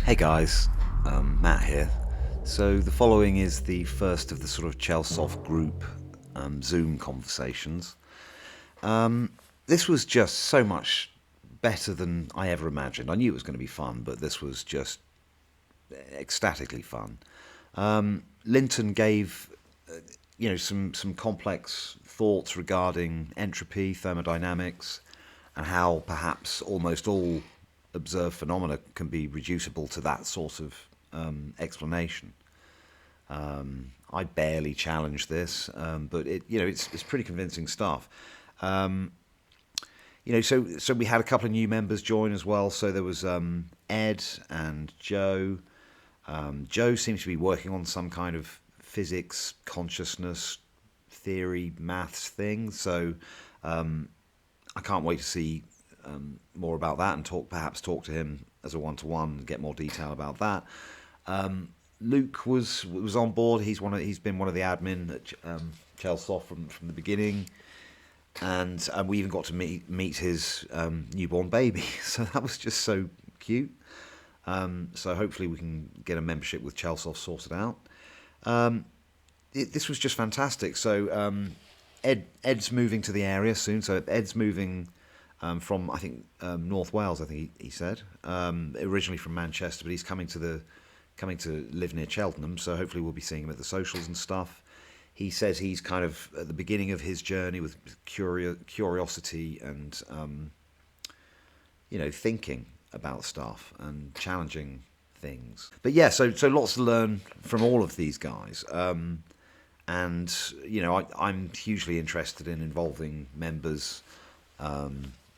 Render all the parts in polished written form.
Hey guys, Matt here. So the following is the first of the sort of Chelsoph group Zoom conversations. This was just so much better than I ever imagined. I knew it was going to be fun, but this was just ecstatically fun. Lynton gave, some complex thoughts regarding entropy, thermodynamics, and how perhaps almost all observed phenomena can be reducible to that sort of explanation. I barely challenge this, but it's pretty convincing stuff. So we had a couple of new members join as well. So there was Ed and Joe. Joe seems to be working on some kind of physics, consciousness, theory, maths thing. So I can't wait to see more about that and perhaps talk to him as a one-to-one and get more detail about that. Luke was on board. He's been one of the admin at Chelsoph from the beginning, and we even got to meet his newborn baby. So that was just so cute. So hopefully we can get a membership with Chelsoph sorted out. This was just fantastic. So Ed's moving to the area soon. So Ed's moving from, I think, North Wales. I think he said originally from Manchester, but he's coming to live near Cheltenham. So hopefully we'll be seeing him at the socials and stuff. He says he's kind of at the beginning of his journey with curiosity and thinking about stuff and challenging things. But yeah, so lots to learn from all of these guys. And I'm hugely interested in involving members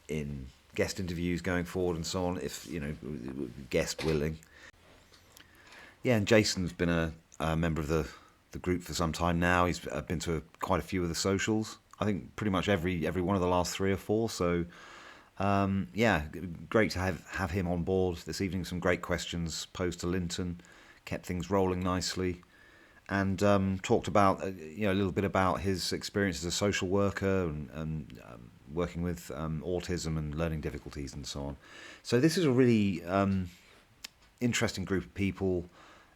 in guest interviews going forward and so on, if guest willing. Yeah, and Jason's been a member of the group for some time now. He's been to quite a few of the socials. I think pretty much every one of the last 3 or 4. So yeah, great to have him on board this evening. Some great questions posed to Lynton, kept things rolling nicely, and talked about a little bit about his experience as a social worker and working with autism and learning difficulties and so on. So this is a really interesting group of people,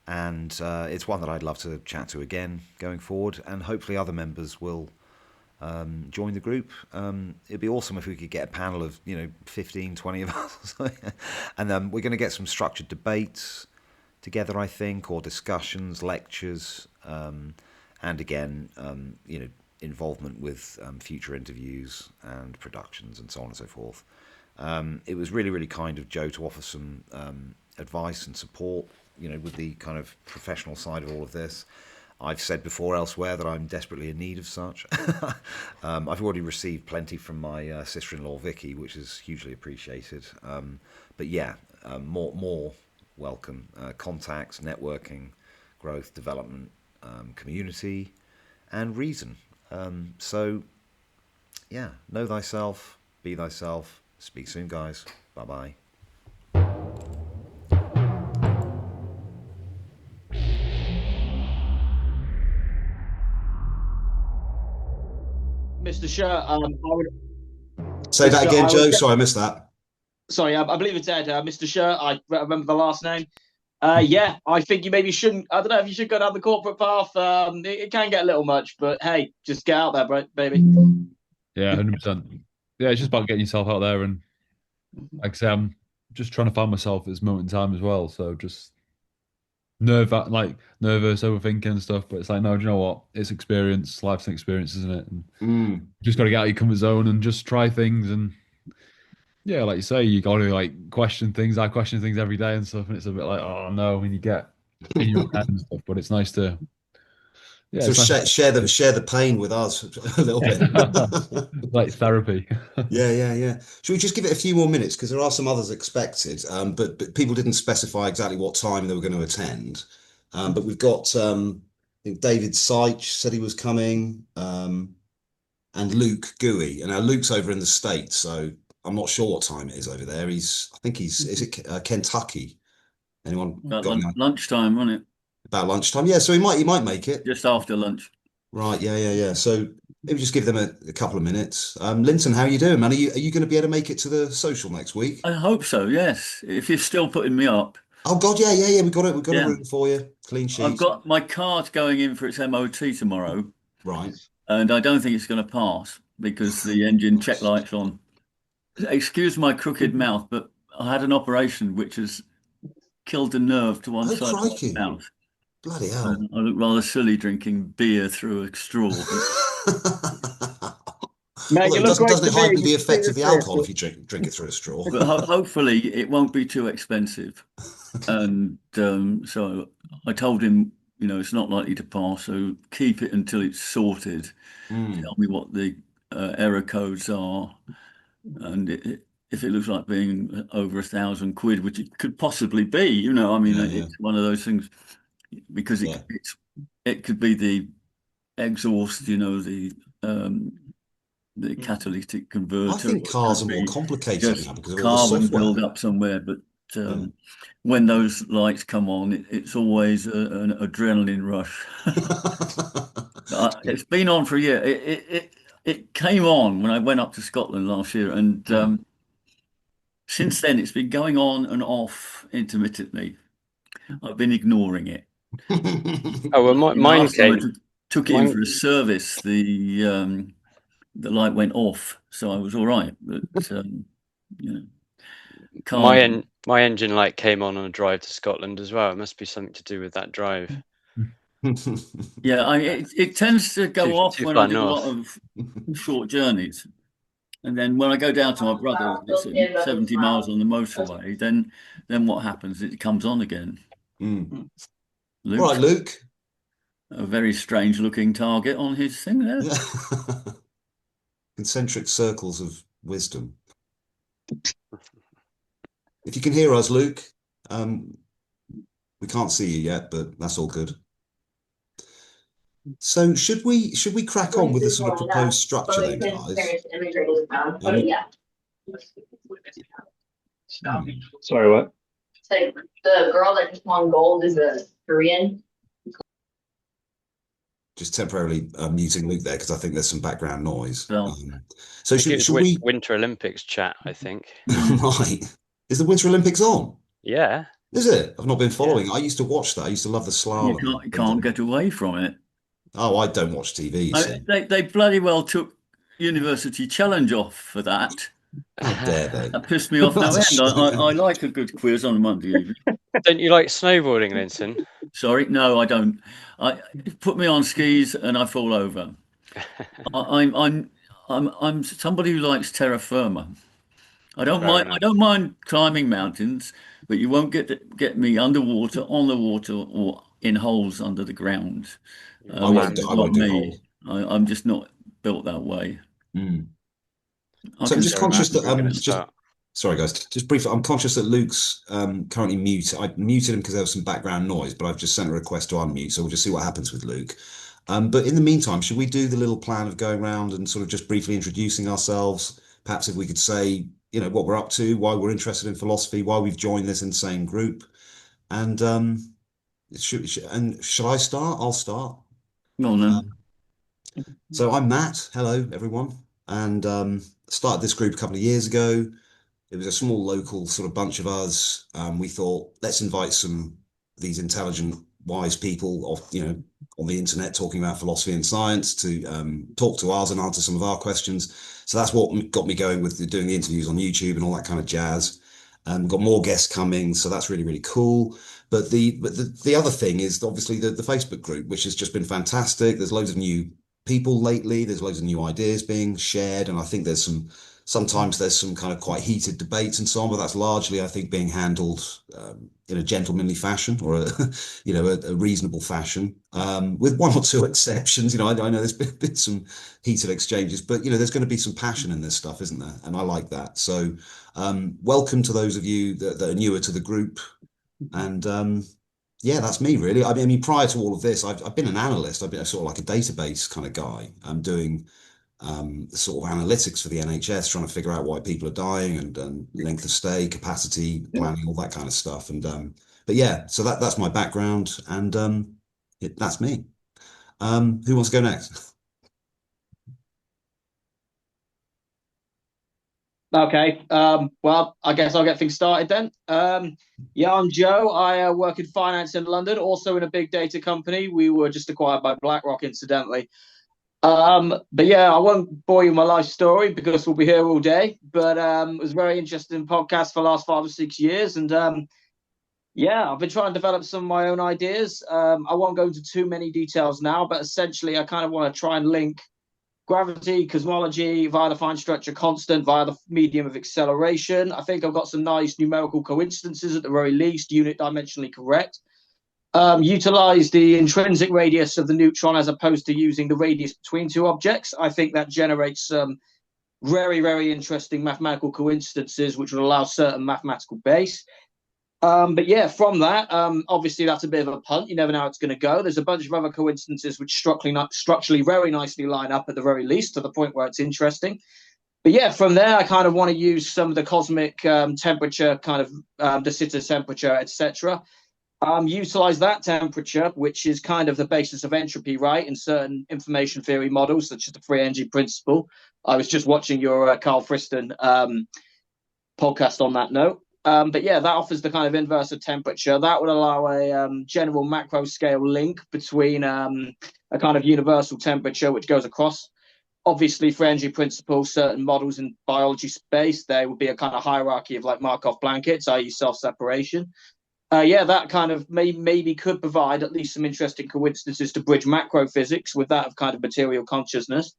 and it's one that I'd love to chat to again going forward, and hopefully other members will join the group. It'd be awesome if we could get a panel of 15, 20 of us, and we're going to get some structured debates together, I think, or discussions, lectures, and again, involvement with future interviews and productions and so on and so forth. It was really, really kind of Joe to offer some advice and support, with the kind of professional side of all of this. I've said before elsewhere that I'm desperately in need of such. I've already received plenty from my sister-in-law Vicky, which is hugely appreciated. But yeah, more welcome. Contacts, networking, growth, development, community, and reason. So yeah, know thyself, be thyself. Speak soon, guys. Bye-bye. Mr. Shirt, I would, Say that Mr. again, I would, Joe. Sorry, I missed that. sorry, I believe it's Ed. Mr. Shirt, I remember the last name. Yeah, I think you maybe shouldn't. I don't know if you should go down the corporate path. It can get a little much, but hey, just get out there, bro, baby. Yeah, 100%. Yeah, it's just about getting yourself out there. And like I say, I'm just trying to find myself at this moment in time as well. So just nervous, overthinking and stuff. But it's like, no, do you know what? It's experience. Life's an experience, isn't it? And Mm. you just got to get out of your comfort zone and just try things. And yeah, like you say, you got to like question things. I question things every day and stuff. And it's a bit like, oh no, when you get in your head and stuff. But it's nice to, yeah, So it's nice. share the pain with us a little bit. Like therapy. Yeah. Should we just give it a few more minutes because there are some others expected, but people didn't specify exactly what time they were going to attend. But we've got I think David Seitch said he was coming, and Luke Guhy. And now Luke's over in the States, so I'm not sure what time it is over there. I think he's is it Kentucky? Anyone About got any lunchtime, wasn't it? about lunchtime? Yeah, so he might make it. Just after lunch. Right, yeah. So maybe just give them a couple of minutes. Linton, how are you doing, man? Are you going to be able to make it to the social next week? I hope so, yes. If you're still putting me up. Oh God, yeah, yeah, yeah. We've got it. We've got a Yeah. room for you. Clean I've sheets. got my car's going in for its MOT tomorrow, Right. and I don't think it's going to pass because the engine check light's on. Excuse my crooked mouth, but I had an operation which has killed the nerve to one Oh side of crikey! my mouth. Bloody hell! And I look rather silly drinking beer through a straw. But Mate, Although you look great doesn't to it me. heighten the effect of the alcohol Seriously. if you drink it through a straw? hopefully it won't be too expensive. And so I told him, it's not likely to pass, so keep it until it's sorted. Mm. Tell me what the error codes are, and if it looks like being over £1,000, which it could possibly be, I mean, Yeah, yeah, it's one of those things because yeah. it could be the exhaust, the catalytic I converter, think or it cars could are more be complicated just now because of all the carbon software. build up somewhere. But Yeah. when those lights come on, it's always an adrenaline rush. It's been on for a year. It came on when I went up to Scotland last year, and since then it's been going on and off intermittently. I've been ignoring it. Oh well, mine Last time I came. took it in Mine, for a service, the light went off, so I was all right. But you know, cars. my engine light came on a drive to Scotland as well. It must be something to do with that drive. Yeah, it tends to go off Too when I far do a lot north. of short journeys. And then when I go down to my brother's, it's at 70 miles on the motorway, then what happens? It comes on again. Mm. All Luke's right, Luke. a very strange looking target on his thing there. Yeah. Concentric circles of wisdom. If you can hear us, Luke, we can't see you yet, but that's all good. So should we crack on with the sort of proposed structure then, guys? Sorry, what? So the girl that just won gold is a Korean. Just temporarily muting Luke there because I think there's some background noise. Well, So It was should we? Winter Olympics chat, I think. Right. Is the Winter Olympics on? Yeah. Is it? I've not been following. I used to watch that. I used to love the slalom. you can't get away from it. Oh, I don't watch TV, you see. They bloody well took University Challenge off for that. How dare they? That pissed me off no That's end. a I like a good quiz on a Monday evening. Don't you like snowboarding, Lynton? Sorry, no, I don't. Put me on skis and I fall over. I'm somebody who likes terra firma. I don't Fair mind. enough. I don't mind climbing mountains, but you won't get me underwater, on the water, or in holes under the ground. I won't It's I not won't do me. holes. I'm just not built that way. Mm. I So I'm can just Fair enough. conscious that We're gonna just start. sorry guys, just briefly, I'm conscious that Luke's currently muted. I muted him because there was some background noise, but I've just sent a request to unmute, so we'll just see what happens with Luke. But in the meantime, should we do the little plan of going around and sort of just briefly introducing ourselves? Perhaps if we could say, what we're up to, why we're interested in philosophy, why we've joined this insane group, and shall I start? I'll start. Well, no. So I'm Matt. Hello, everyone, and started this group a couple of years ago. It was a small local sort of bunch of us. We thought, let's invite some of these intelligent, wise people on the internet talking about philosophy and science to talk to us and answer some of our questions. So that's what got me going with doing the interviews on YouTube and all that kind of jazz. We've got more guests coming, so that's really, really cool. But the other thing is obviously the Facebook group, which has just been fantastic. There's loads of new people lately. There's loads of new ideas being shared, and I think sometimes there's some kind of quite heated debates and so on, but that's largely, I think, being handled in a gentlemanly fashion or a reasonable fashion, with one or two exceptions. I know there's been some heated exchanges, but there's going to be some passion in this stuff, isn't there? And I like that. So welcome to those of you that are newer to the group. And yeah, that's me really. I mean, prior to all of this, I've been an analyst. I've been sort of like a database kind of guy. I'm doing sort of analytics for the NHS, trying to figure out why people are dying and length of stay, capacity planning, all that kind of stuff. And but yeah, so that's my background, and that's me. Who wants to go next? Okay. Well, I guess I'll get things started then. Yeah, I'm Joe. I work in finance in London, also in a big data company. We were just acquired by BlackRock, incidentally. But yeah, I won't bore you with my life story because we'll be here all day. But it was very interesting podcast for the last 5 or 6 years, and yeah, I've been trying to develop some of my own ideas. I won't go into too many details now, but essentially, I kind of want to try and link gravity, cosmology via the fine structure constant, via the medium of acceleration. I think I've got some nice numerical coincidences at the very least, unit dimensionally correct. Utilize the intrinsic radius of the neutron as opposed to using the radius between two objects. I think that generates some very, very interesting mathematical coincidences, which will allow certain mathematical base. But yeah, from that, obviously that's a bit of a punt. You never know how it's going to go. There's a bunch of other coincidences which structurally very nicely line up at the very least to the point where it's interesting. But yeah, from there, I kind of want to use some of the cosmic temperature, kind of de Sitter temperature, etc. Utilize that temperature, which is kind of the basis of entropy, right, in certain information theory models, such as the free energy principle. I was just watching your Karl Friston podcast on that note. But yeah, that offers the kind of inverse of temperature. That would allow a general macro scale link between a kind of universal temperature, which goes across. Obviously, for energy principles, certain models in biology space, there would be a kind of hierarchy of like Markov blankets, i.e. self-separation. Yeah, that kind of maybe could provide at least some interesting coincidences to bridge macro physics with that of kind of material consciousness.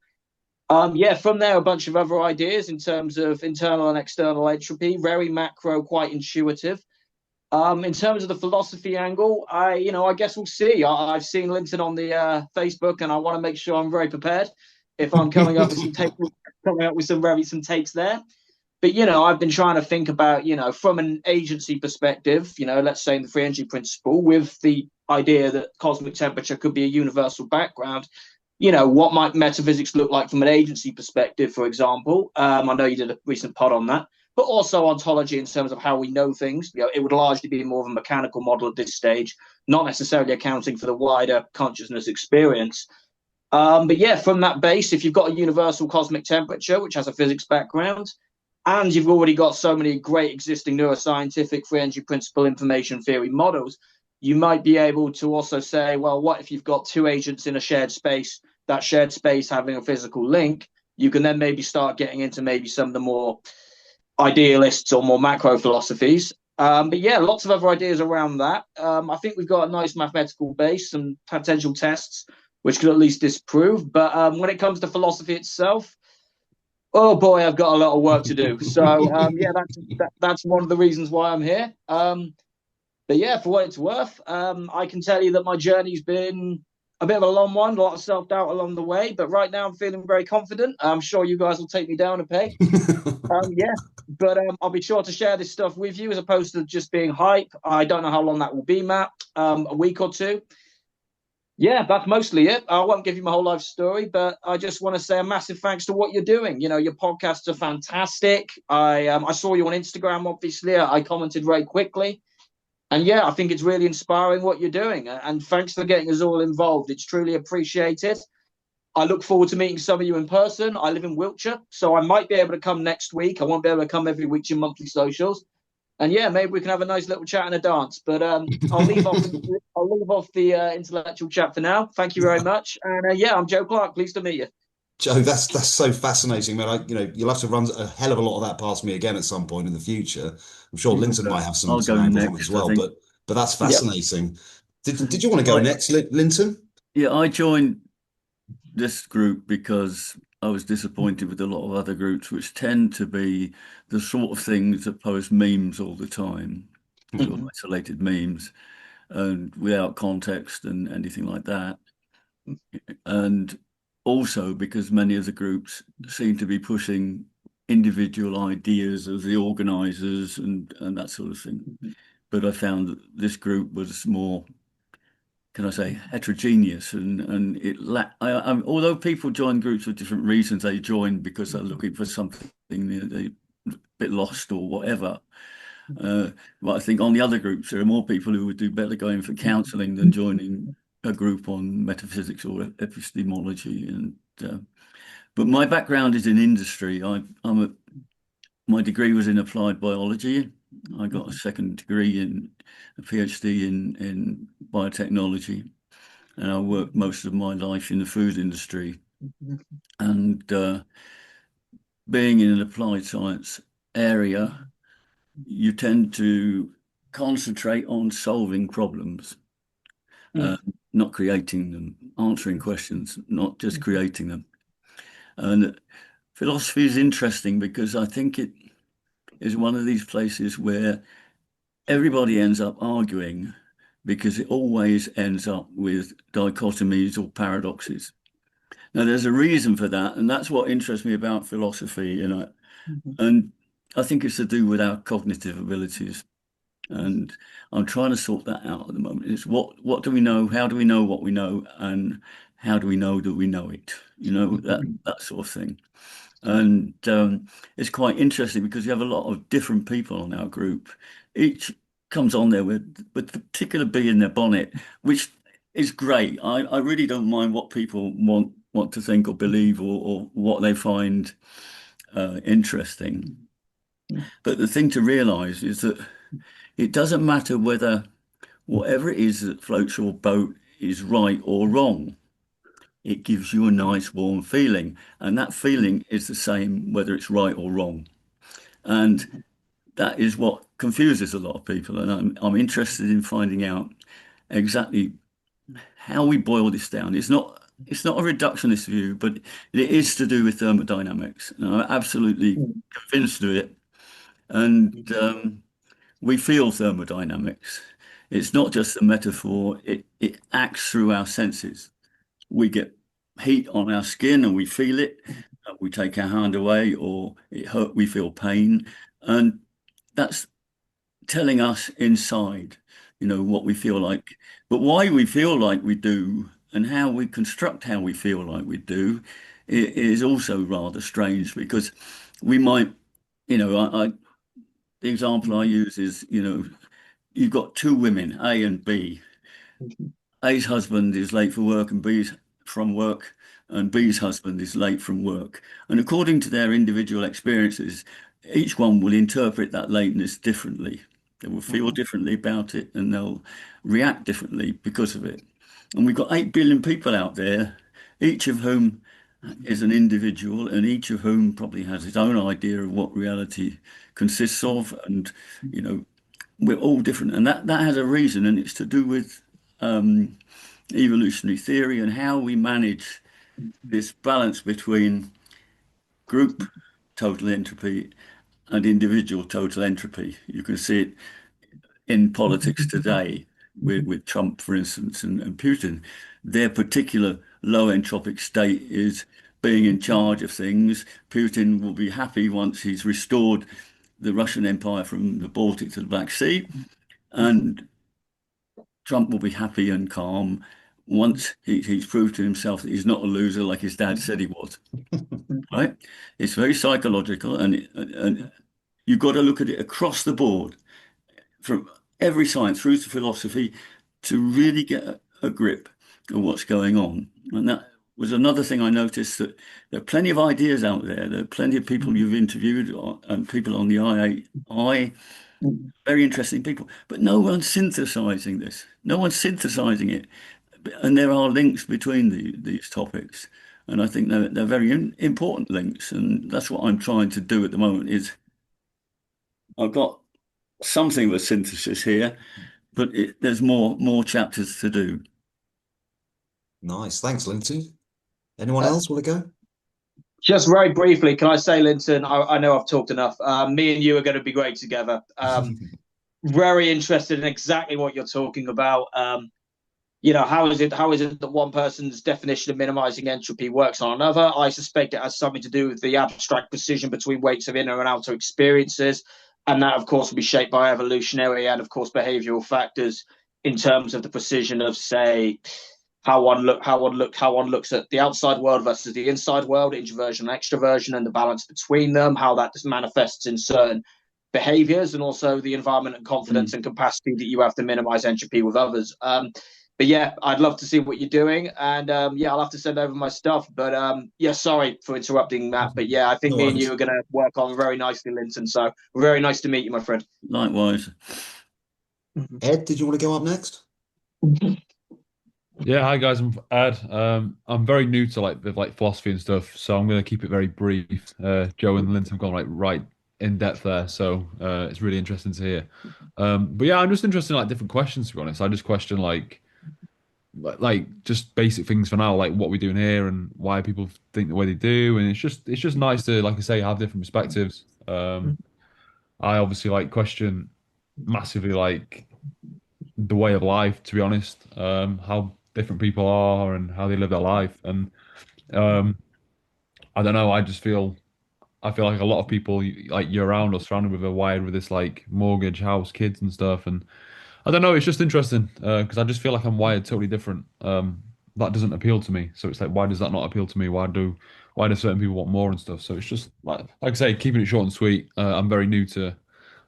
Yeah, from there, a bunch of other ideas in terms of internal and external entropy, very macro, quite intuitive. In terms of the philosophy angle, I guess we'll see. I've seen Lynton on the Facebook, and I want to make sure I'm very prepared if I'm coming up with some takes there. But I've been trying to think about, from an agency perspective, let's say in the free energy principle, with the idea that cosmic temperature could be a universal background. What might metaphysics look like from an agency perspective, for example? I know you did a recent pod on that, but also ontology in terms of how we know things. It would largely be more of a mechanical model at this stage, not necessarily accounting for the wider consciousness experience. But yeah, from that base, if you've got a universal cosmic temperature, which has a physics background, and you've already got so many great existing neuroscientific free energy principle information theory models, you might be able to also say, well, what if you've got two agents in a shared space, that shared space having a physical link? You can then maybe start getting into maybe some of the more idealists or more macro philosophies. But yeah, lots of other ideas around that. I think we've got a nice mathematical base, some potential tests, which could at least disprove. But when it comes to philosophy itself, oh boy, I've got a lot of work to do. So yeah, that's one of the reasons why I'm here. But yeah, for what it's worth, I can tell you that my journey's been a bit of a long one, a lot of self-doubt along the way. But right now I'm feeling very confident. I'm sure you guys will take me down a peg. Yeah, but I'll be sure to share this stuff with you as opposed to just being hype. I don't know how long that will be, Matt, a week or two. Yeah, that's mostly it. I won't give you my whole life story, but I just want to say a massive thanks to what you're doing. Your podcasts are fantastic. I saw you on Instagram, obviously. I commented very quickly. And yeah, I think it's really inspiring what you're doing. And thanks for getting us all involved. It's truly appreciated. I look forward to meeting some of you in person. I live in Wiltshire, so I might be able to come next week. I won't be able to come every week to monthly socials. And yeah, maybe we can have a nice little chat and a dance. But I'll leave off the intellectual chat for now. Thank you very much. And yeah, I'm Joe Clark. Pleased to meet you. Joe, that's so fascinating, man. You'll have to run a hell of a lot of that past me again at some point in the future. I'm sure Lynton might have some I'll go angles on next, it as well, but that's fascinating. Yep. Did you want to go next, Lynton? Yeah, I joined this group because I was disappointed with a lot of other groups, which tend to be the sort of things that post memes all the time, sort of isolated memes, and without context and anything like that. And also because many of the groups seem to be pushing individual ideas of the organizers and that sort of thing. But I found that this group was more, can I say, heterogeneous, and it although people join groups for different reasons, they join because they're looking for something, they're a bit lost or whatever. But I think on the other groups, there are more people who would do better going for counselling than joining a group on metaphysics or epistemology. And but my background is in industry. my degree was in applied biology. I got a second degree a PhD in biotechnology, and I worked most of my life in the food industry. And being in an applied science area, you tend to concentrate on solving problems, not creating them, answering questions, not just creating them. And philosophy is interesting because I think it is one of these places where everybody ends up arguing because it always ends up with dichotomies or paradoxes. Now, there's a reason for that, and that's what interests me about philosophy, and I think it's to do with our cognitive abilities. And I'm trying to sort that out at the moment. It's what do we know? How do we know what we know? And how do we know that we know it? That sort of thing. And it's quite interesting because you have a lot of different people on our group. Each comes on there with a particular bee in their bonnet, which is great. I really don't mind what people want to think or believe or what they find interesting. But the thing to realize is that it doesn't matter whether whatever it is that floats your boat is right or wrong. It gives you a nice warm feeling, and that feeling is the same whether it's right or wrong. And that is what confuses a lot of people, and I'm interested in finding out exactly how we boil this down. It's not a reductionist view, but it is to do with thermodynamics, and I'm absolutely convinced of it. And we feel thermodynamics. It's not just a metaphor, it acts through our senses. We get heat on our skin and we feel it. We take our hand away or it hurt, we feel pain. And that's telling us inside, what we feel like. But why we feel like we do and how we construct how we feel like we do is also rather strange, because we might, the example I use is, you've got two women, A and B. A's husband is late for work and B's from work, and B's husband is late from work. And according to their individual experiences, each one will interpret that lateness differently. They will feel differently about it and they'll react differently because of it. And we've got 8 billion people out there, each of whom is an individual and each of whom probably has his own idea of what reality consists of. And, we're all different. And that has a reason, and it's to do with evolutionary theory and how we manage this balance between group total entropy and individual total entropy. You can see it in politics today with Trump, for instance, and Putin. Their particular low entropic state is being in charge of things. Putin will be happy once he's restored the Russian Empire from the Baltic to the Black Sea, and Trump will be happy and calm once he's proved to himself that he's not a loser like his dad said he was. Right? It's very psychological, and you've got to look at it across the board, from every science through to philosophy, to really get a grip of what's going on. And that was another thing I noticed, that there are plenty of ideas out there. There are plenty of people you've interviewed and people on the IAI, very interesting people, but no one's synthesizing this. No one's synthesizing it. And there are links between these topics. And I think they're very important links. And that's what I'm trying to do at the moment. Is I've got something of a synthesis here, but there's more chapters to do. Nice. Thanks, Lynton. Anyone else want to go? Just very briefly, can I say, Lynton, I know I've talked enough. Me and you are going to be great together. Very interested in exactly what you're talking about. How is it that one person's definition of minimizing entropy works on another? I suspect it has something to do with the abstract precision between weights of inner and outer experiences. And that, of course, will be shaped by evolutionary and, of course, behavioral factors in terms of the precision of, say, how one looks at the outside world versus the inside world, introversion and extroversion, and the balance between them, how that just manifests in certain behaviors, and also the environment and confidence and capacity that you have to minimize entropy with others. yeah, I'd love to see what you're doing, and yeah, I'll have to send over my stuff. But yeah, sorry for interrupting, Matt. But yeah, I think No me and worries. you are going to work on very nicely, Linton. So very nice to meet you, my friend. Likewise. Ed, did you want to go up next? Yeah, hi guys, I'm Ed. I'm very new to like philosophy and stuff, so I'm going to keep it very brief. Joe and Linton have gone like right in depth there, so it's really interesting to hear. But yeah, I'm just interested in like different questions to be honest. I just question like just basic things for now, like what we're doing here and why people think the way they do, and it's just nice to, like I say, have different perspectives. I obviously like question massively like the way of life, to be honest, how different people are and how they live their life. And um, I don't know, I feel like a lot of people like year round are surrounded with, are wired with this like mortgage, house, kids and stuff. And I don't know, it's just interesting because I just feel like I'm wired totally different. That doesn't appeal to me. So it's like, why does that not appeal to me? Why do certain people want more and stuff? So it's just like I say, keeping it short and sweet. I'm very new to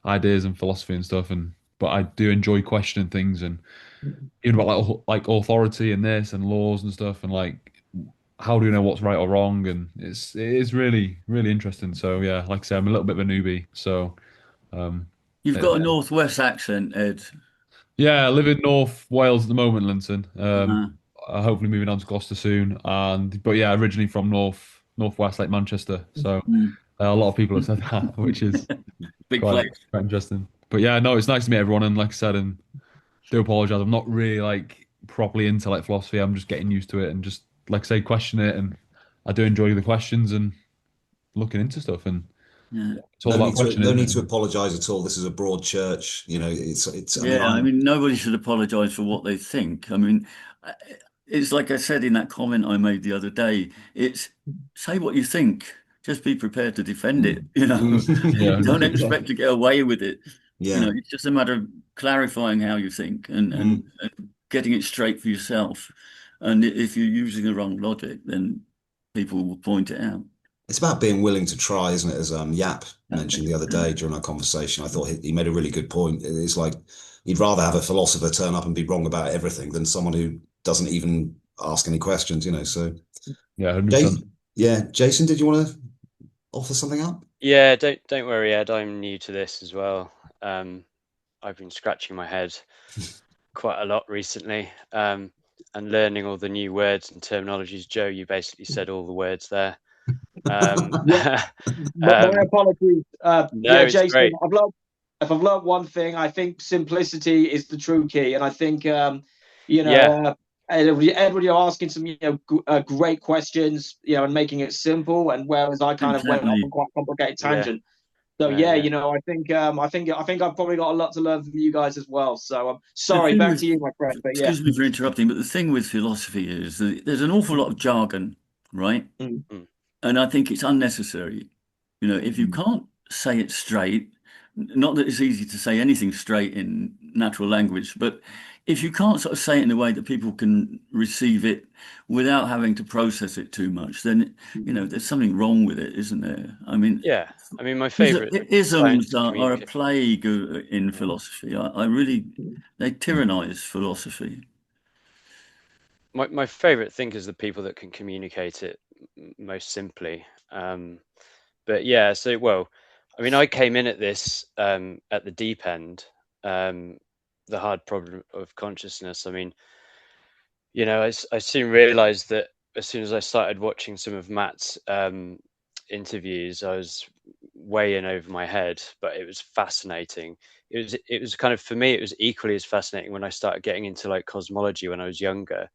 ideas and philosophy and stuff, and but I do enjoy questioning things and even about like authority and this and laws and stuff and like how do you know what's right or wrong, and it is really interesting. So yeah, like I say, I'm a little bit of a newbie, so um You've uh, got a Northwest accent, Ed. yeah, I live in North Wales at the moment, Linton. Uh, Hopefully moving on to Gloucester soon, and but yeah, originally from Northwest like Manchester, so mm. a lot of people have said that, which is Big quite place. quite interesting. But yeah, no, it's nice to meet everyone, and like I said, and do apologize. I'm not really like properly into like philosophy. I'm just getting used to it and just like I say, question it. And I do enjoy the questions and looking into stuff. And Yeah. it's all about questioning, No isn't need to it? apologize at all. This is a broad church. You know, it's. I mean, Yeah, I I'm. mean, nobody should apologize for what they think. I mean, I- it's like I said in that comment I made the other day, it's say what you think, just be prepared to defend it, you know. Yeah, Don't 100%. expect to get away with it. You know, Yeah. it's just a matter of clarifying how you think and getting it straight for yourself. And if you're using the wrong logic, then people will point it out. It's about being willing to try, isn't it? As Yap mentioned Exactly. the other day during our conversation, I thought he made a really good point. It's like you'd rather have a philosopher turn up and be wrong about everything than someone who doesn't even ask any questions, you know. So, Yeah, 100%. Yeah, Jason, did you want to offer something up? Yeah, don't worry, Ed. I'm new to this as well. I've been scratching my head quite a lot recently, and learning all the new words and terminologies. Joe, you basically said all the words there. Yeah, my Um, apologies. no, Yeah, it's Jason, great. if I've learned one thing, I think simplicity is the true key, and I think you know, Yeah, Edward, you're asking some great questions, and making it simple, and whereas I kind of went off on Exactly. quite a complicated yeah, tangent. So no, yeah, no. I think I've probably got a lot to learn from you guys as well. So I'm The sorry, thing back to with, you, my friend. But yeah. excuse me for interrupting, but the thing with philosophy is that there's an awful lot of jargon, right? Mm. Mm. And I think it's unnecessary. You know, if you can't say it straight, not that it's easy to say anything straight in natural language, but if you can't sort of say it in a way that people can receive it without having to process it too much, then, there's something wrong with it, isn't there? I mean, Yeah, I mean, my favorite isms science are a communication. plague in philosophy. I really, they tyrannize philosophy. My favorite thinkers are the people that can communicate it most simply. But yeah, so well, I mean, I came in at this at the deep end, the hard problem of consciousness. I mean, I soon realized that as soon as I started watching some of Matt's interviews, I was way in over my head, but it was fascinating. It was kind of, for me, it was equally as fascinating when I started getting into like cosmology when I was younger,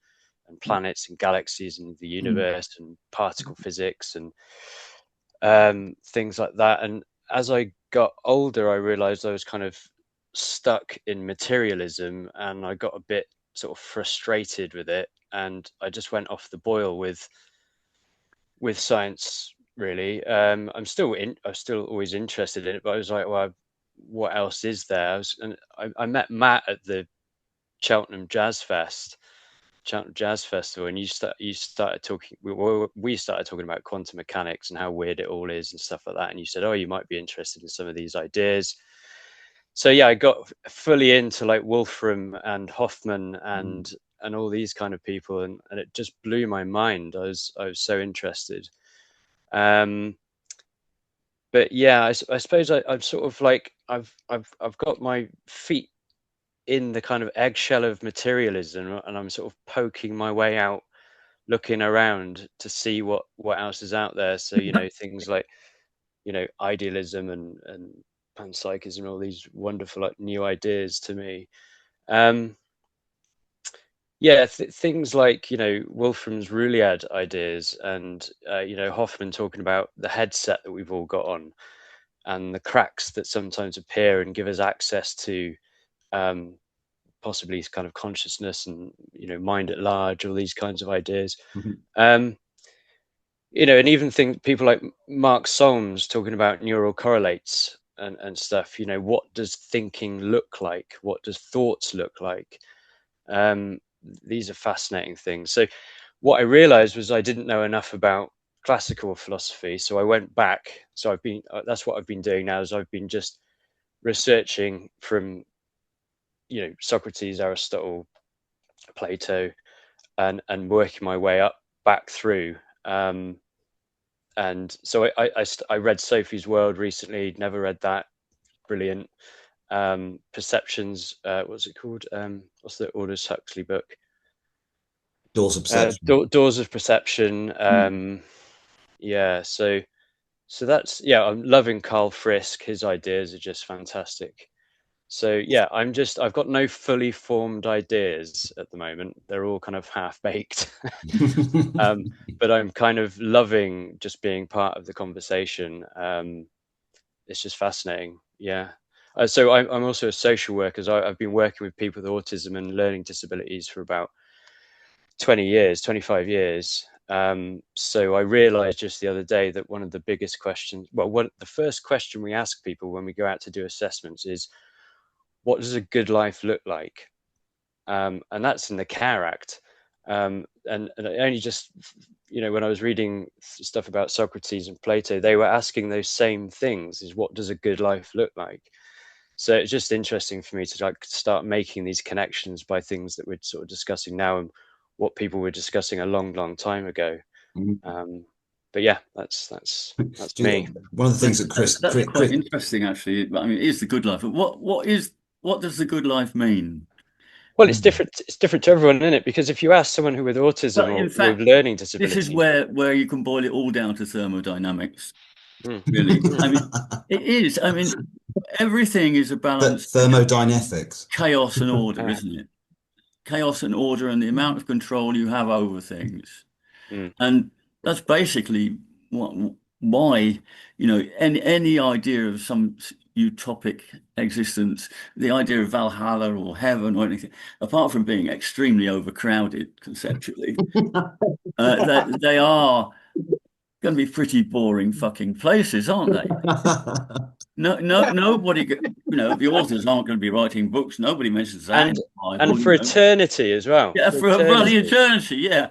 and planets and galaxies and the universe and particle physics and things like that. And as I got older, I realized I was kind of stuck in materialism, and I got a bit sort of frustrated with it, and I just went off the boil with science. Really, I'm still always interested in it, but I was like, well, what else is there? I met Matt at the Cheltenham Jazz Festival, and you started talking. We started talking about quantum mechanics and how weird it all is and stuff like that. And you said, "Oh, you might be interested in some of these ideas." So yeah, I got fully into like Wolfram and Hoffman and and all these kind of people, and it just blew my mind. I was so interested. But yeah, I suppose I'm sort of like I've got my feet in the kind of eggshell of materialism, and I'm sort of poking my way out, looking around to see what else is out there. So things like idealism and panpsychism, all these wonderful like new ideas to me. Things like Wolfram's Rouliad ideas, and Hoffman talking about the headset that we've all got on, and the cracks that sometimes appear and give us access to possibly kind of consciousness and mind at large, all these kinds of ideas. And even people like Mark Solms talking about neural correlates and stuff. What does thinking look like? What does thoughts look like? These are fascinating things. So what I realized was I didn't know enough about classical philosophy, so I went back. So that's what I've been doing now, is I've been just researching from Socrates, Aristotle, Plato, and working my way up back through. And so I read Sophie's World recently. Never read that. Brilliant. Perceptions. What's it called? What's the Aldous Huxley book? Doors of Perception. Doors of Perception. Yeah. So that's, I'm loving Karl Frisk. His ideas are just fantastic. So yeah, I've got no fully formed ideas at the moment. They're all kind of half baked. But I'm kind of loving just being part of the conversation. It's just fascinating. Yeah. So I'm also a social worker. I've been working with people with autism and learning disabilities for about 25 years. So I realized just the other day that one of the biggest questions, the first question we ask people when we go out to do assessments is, what does a good life look like? And that's in the Care Act. And only just, when I was reading stuff about Socrates and Plato, they were asking those same things, is what does a good life look like? So it's just interesting for me to start making these connections by things that we're sort of discussing now and what people were discussing a long time ago. But yeah, that's me. One of the things that that's quite interesting, actually. I mean, it is the good life. But what does the good life mean? Well, it's different. It's different to everyone, isn't it? Because if you ask someone who with autism or with learning disabilities, this is where you can boil it all down to thermodynamics. Really, I mean, it is. I mean, everything is a balance. Thermodynamics, chaos and order, isn't it? Chaos and order, and the amount of control you have over things, and that's basically why any idea of some utopic existence, the idea of Valhalla or heaven or anything, apart from being extremely overcrowded conceptually, they are going to be pretty boring fucking places, aren't they? Nobody, the authors aren't going to be writing books. Nobody mentions that. And for eternity as well. Yeah, for a bloody eternity, yeah.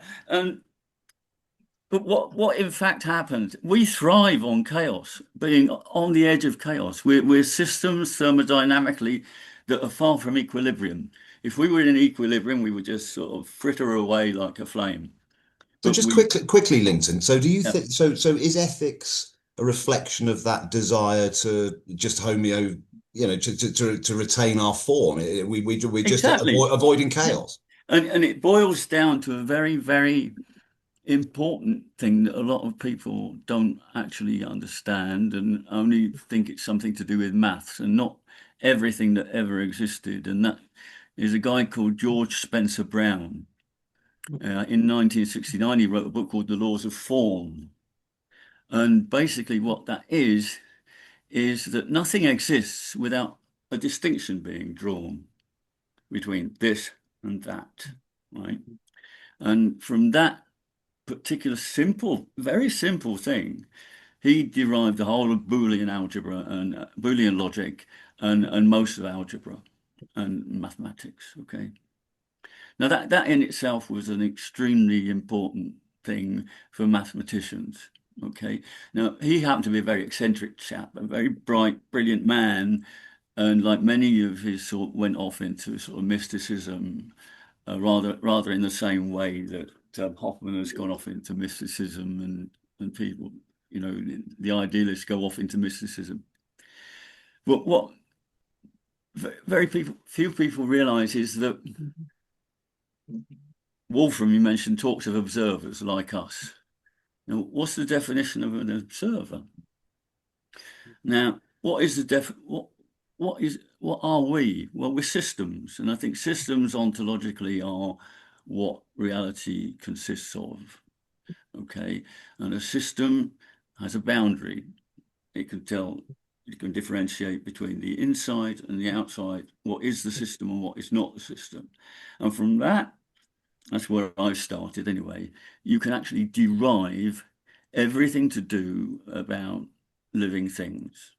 But what in fact happens? We thrive on chaos, being on the edge of chaos. We're systems thermodynamically that are far from equilibrium. If we were in equilibrium, we would just sort of fritter away like a flame. So just quickly, Lynton. So do you think so is ethics a reflection of that desire to just to retain our form? We're just exactly. avoiding chaos. And it boils down to a very, very important thing that a lot of people don't actually understand and only think it's something to do with maths and not everything that ever existed. And that is a guy called George Spencer Brown. In 1969, he wrote a book called The Laws of Form. And basically what that is that nothing exists without a distinction being drawn between this and that, right? And from that particular very simple thing, he derived the whole of Boolean algebra and Boolean logic and most of algebra and mathematics, okay? Now that in itself was an extremely important thing for mathematicians. Okay. Now he happened to be a very eccentric chap, a very bright, brilliant man, and like many of his sort went off into sort of mysticism rather in the same way that Hoffman has gone off into mysticism and people, the idealists go off into mysticism. But what few people realize is that Wolfram, you mentioned, talks of observers like us. Now, what's the definition of an observer? Now, what are we? Well, we're systems, and I think systems ontologically are what reality consists of. Okay, and a system has a boundary. It can differentiate between the inside and the outside, what is the system and what is not the system. And from that's where I started anyway, you can actually derive everything to do about living things.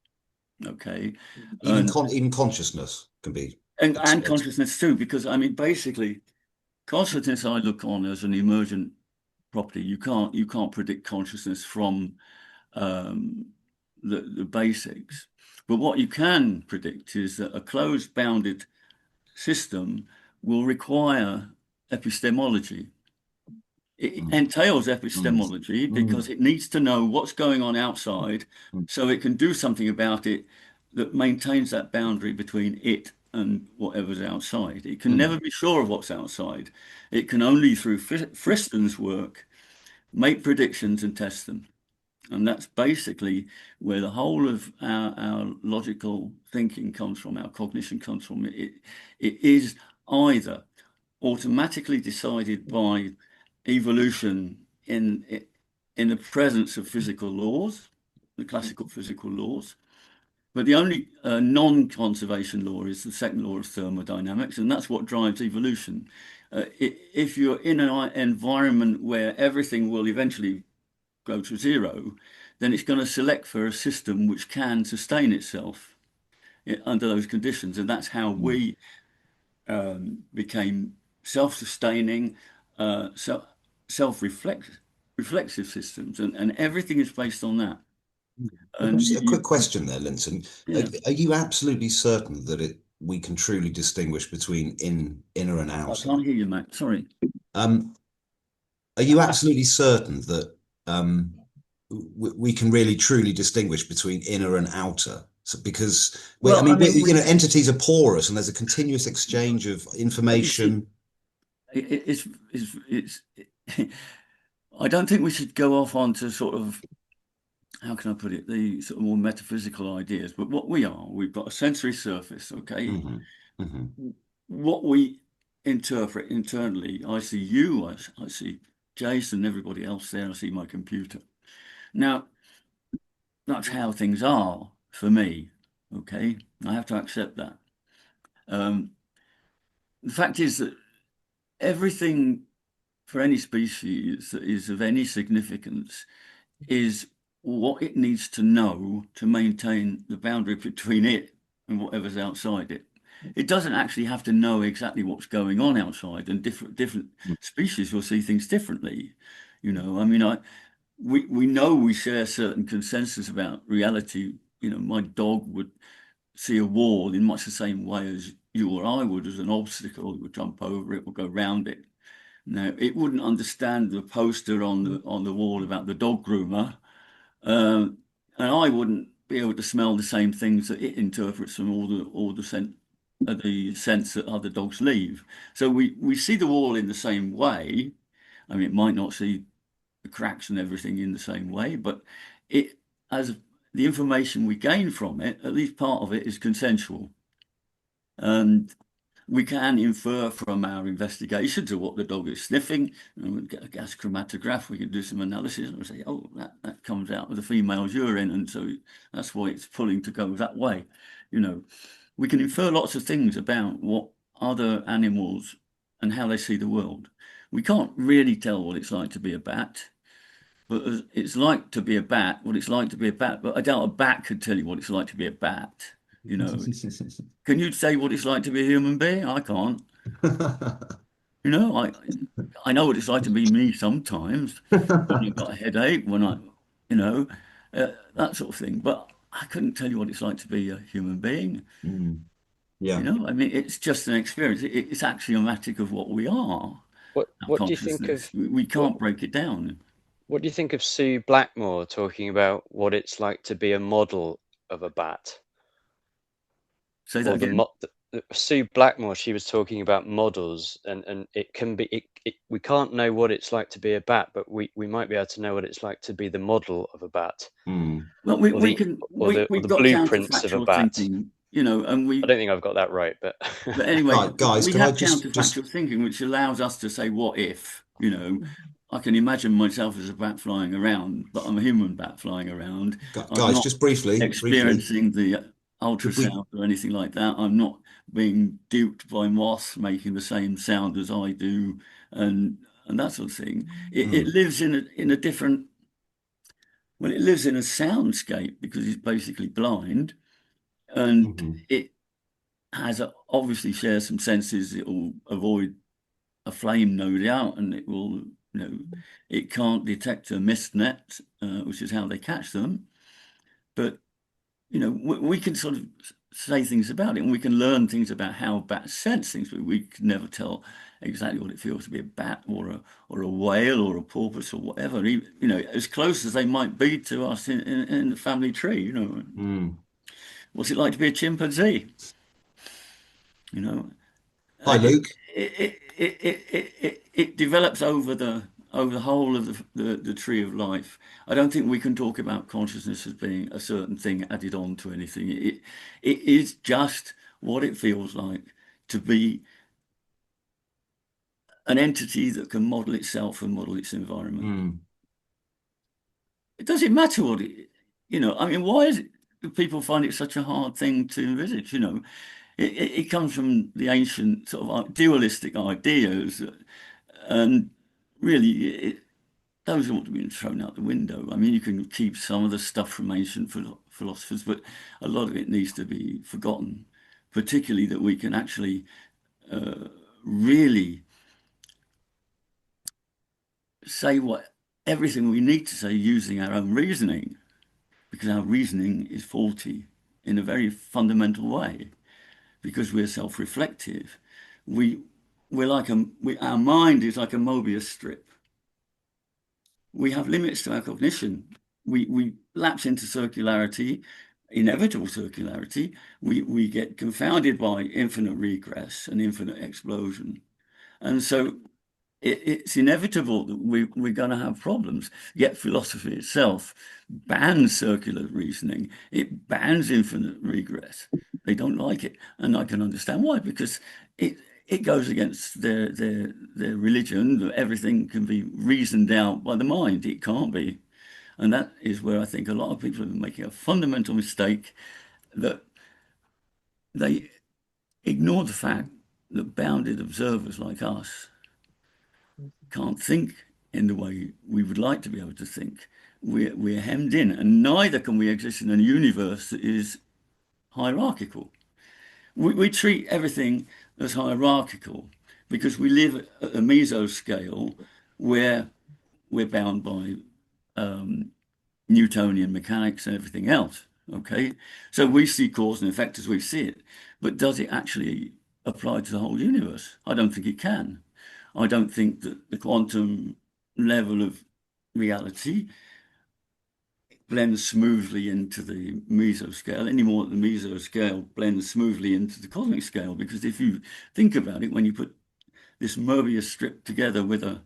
Okay. Even consciousness can be. And consciousness too, because I mean, basically, consciousness I look on as an emergent property. You can't predict consciousness from the basics. But what you can predict is that a closed bounded system will require epistemology. It entails epistemology because it needs to know what's going on outside so it can do something about it that maintains that boundary between it and whatever's outside. It can never be sure of what's outside. It can only, through Friston's work, make predictions and test them. And that's basically where the whole of our logical thinking comes from, our cognition comes from. It is either automatically decided by evolution in the presence of physical laws, the classical physical laws, but the only non-conservation law is the second law of thermodynamics, and that's what drives evolution. If you're in an environment where everything will eventually go to zero, then it's going to select for a system which can sustain itself under those conditions. And that's how we became self-sustaining, self-reflexive systems. And everything is based on that. And a quick question there, Lynton. Yeah. Are you absolutely certain that we can truly distinguish between inner and outer? I can't hear you, Matt. Sorry. Are you absolutely certain that we can really truly distinguish between inner and outer? So, because entities are porous, and there's a continuous exchange of information. It's I don't think we should go off onto sort of, how can I put it, the sort of more metaphysical ideas. But what we've got a sensory surface, okay? What we interpret internally, I see you, I see Jason, everybody else there, I see my computer. Now, that's how things are for me, okay? I have to accept that. The fact is that everything for any species that is of any significance is what it needs to know to maintain the boundary between it and whatever's outside it. It doesn't actually have to know exactly what's going on outside, and different species will see things differently. I mean, we know we share certain consensus about reality. My dog would see a wall in much the same way as you or I would as an obstacle. It would jump over it or go round it. Now, it wouldn't understand the poster on the wall about the dog groomer, and I wouldn't be able to smell the same things that it interprets from all the sense that other dogs leave. So we see the wall in the same way. I mean, it might not see the cracks and everything in the same way, but as the information we gain from it, at least part of it is consensual. And we can infer from our investigations of what the dog is sniffing, and we get a gas chromatograph, we can do some analysis and we say, oh, that comes out with a female's urine, and so that's why it's pulling to go that way. We can infer lots of things about what other animals and how they see the world. We can't really tell what it's like to be a bat, but it's like to be a bat, what it's like to be a bat, but I doubt a bat could tell you what it's like to be a bat. Can you say what it's like to be a human being? I can't. I know what it's like to be me sometimes. When I've got a headache, that sort of thing. But I couldn't tell you what it's like to be a human being. Yeah. You know, I mean, it's just an experience. It's axiomatic of what we are, our What do you think of consciousness. We what can't break it down. what do you think of Sue Blackmore talking about what it's like to be a model of a bat? Say that Or again. Sue Blackmore, she was talking about models, and it can be we can't know what it's like to be a bat, but we might be able to know what it's like to be the model of a bat, Well, or we've the got blueprints of a counterfactual bat. thinking, you know, and I don't think I've got that right, but anyway, Right, guys, we can I have just counterfactual thinking, which allows us to say, what if, you know, I can imagine myself as a bat flying around, but I'm a human bat flying around. I'm guys, not just briefly, experiencing the could we ultrasound or anything like that. I'm not being duped by moths making the same sound as I do, and that sort of thing. It lives in a different, well, it lives in a soundscape because it's basically blind, and it has obviously shares some senses. It will avoid a flame, no doubt, and it will, you know, it can't detect a mist net, which is how they catch them. But you know, we can sort of say things about it, and we can learn things about how bats sense things, but we can never tell exactly what it feels to be a bat or a whale or a porpoise or whatever. You know, as close as they might be to us in the family tree. You know, what's it like to be a chimpanzee? You know, Hi, Luke. it develops over the whole of the tree of life. I don't think we can talk about consciousness as being a certain thing added on to anything. It is just what it feels like to be an entity that can model itself and model its environment. It doesn't matter what it, you know, I mean, why is it do people find it such a hard thing to envisage? You know, it comes from the ancient sort of dualistic ideas, and really, those ought to be thrown out the window. I mean, you can keep some of the stuff from ancient philosophers, but a lot of it needs to be forgotten, particularly that we can actually really say everything we need to say using our own reasoning, because our reasoning is faulty in a very fundamental way, because we're self-reflective. We're like our mind is like a Mobius strip. We have limits to our cognition. We lapse into circularity, inevitable circularity. We get confounded by infinite regress and infinite explosion. And so it's inevitable that we're going to have problems. Yet philosophy itself bans circular reasoning. It bans infinite regress. They don't like it, and I can understand why, because it goes against their religion that everything can be reasoned out by the mind. It can't be, and that is where I think a lot of people are making a fundamental mistake, that they ignore the fact that bounded observers like us can't think in the way we would like to be able to think. We're hemmed in, and neither can we exist in a universe that is hierarchical. We treat everything as hierarchical because we live at a mesoscale where we're bound by Newtonian mechanics and everything else. Okay, so we see cause and effect as we see it, but does it actually apply to the whole universe? I don't think it can. I don't think that the quantum level of reality blends smoothly into the mesoscale any more than the mesoscale blends smoothly into the cosmic scale. Because if you think about it, when you put this Mobius strip together with a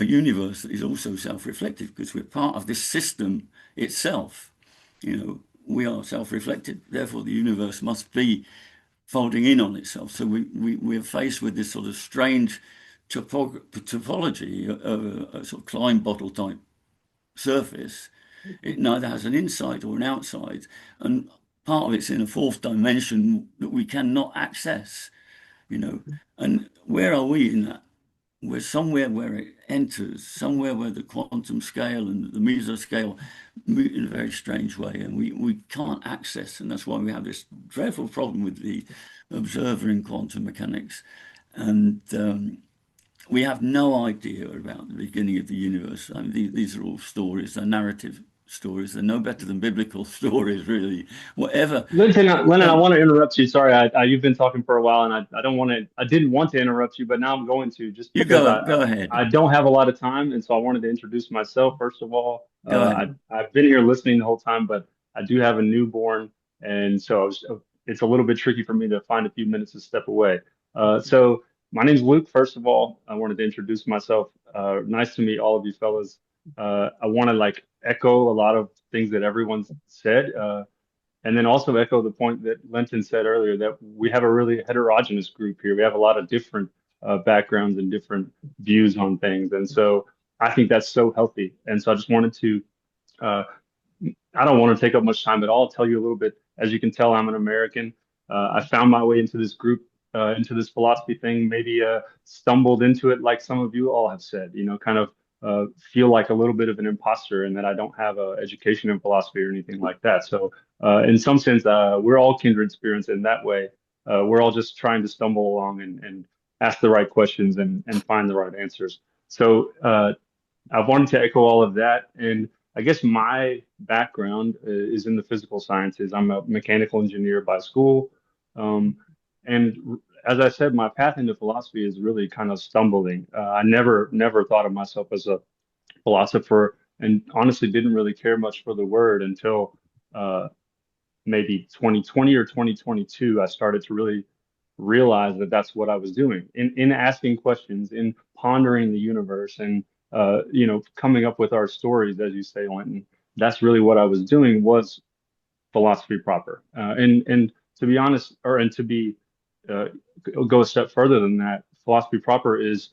universe that is also self-reflective, because we're part of this system itself, you know, we are self-reflected. Therefore, the universe must be folding in on itself. So we're faced with this sort of strange topology of a sort of Klein bottle type surface. It neither has an inside or an outside, and part of it's in a fourth dimension that we cannot access, you know. And where are we in that? We're somewhere where it enters, somewhere where the quantum scale and the mesoscale move in a very strange way, and we can't access. And that's why we have this dreadful problem with the observer in quantum mechanics. And we have no idea about the beginning of the universe. I mean, these are all stories, they're narrative stories. They're no better than biblical stories, really. Whatever. Lynton, I want to interrupt you. Sorry, you've been talking for a while, and I don't want to. I didn't want to interrupt you, but now I'm going to, just You because go ahead. I don't have a lot of time, and so I wanted to introduce myself first of all. Go ahead. I've been here listening the whole time, but I do have a newborn, and so it's a little bit tricky for me to find a few minutes to step away. So my name's Luke. First of all, I wanted to introduce myself. Nice to meet all of you fellas. I want to echo a lot of things that everyone's said. And then also echo the point that Lynton said earlier, that we have a really heterogeneous group here. We have a lot of different backgrounds and different views on things. And so I think that's so healthy. And so I just wanted to, I don't want to take up much time at all. I'll tell you a little bit. As you can tell, I'm an American. I found my way into this group, into this philosophy thing, maybe stumbled into it like some of you all have said, kind of feel like a little bit of an imposter and that I don't have an education in philosophy or anything like that. So in some sense, we're all kindred spirits in that way. We're all just trying to stumble along and ask the right questions and find the right answers. So I wanted to echo all of that. And I guess my background is in the physical sciences. I'm a mechanical engineer by school. And as I said, my path into philosophy is really kind of stumbling. I never thought of myself as a philosopher, and honestly didn't really care much for the word until maybe 2020 or 2022. I started to really realize that that's what I was doing in asking questions, in pondering the universe, and coming up with our stories, as you say, Lynton. That's really what I was doing, was philosophy proper. And to be honest, and to be go a step further than that, philosophy proper is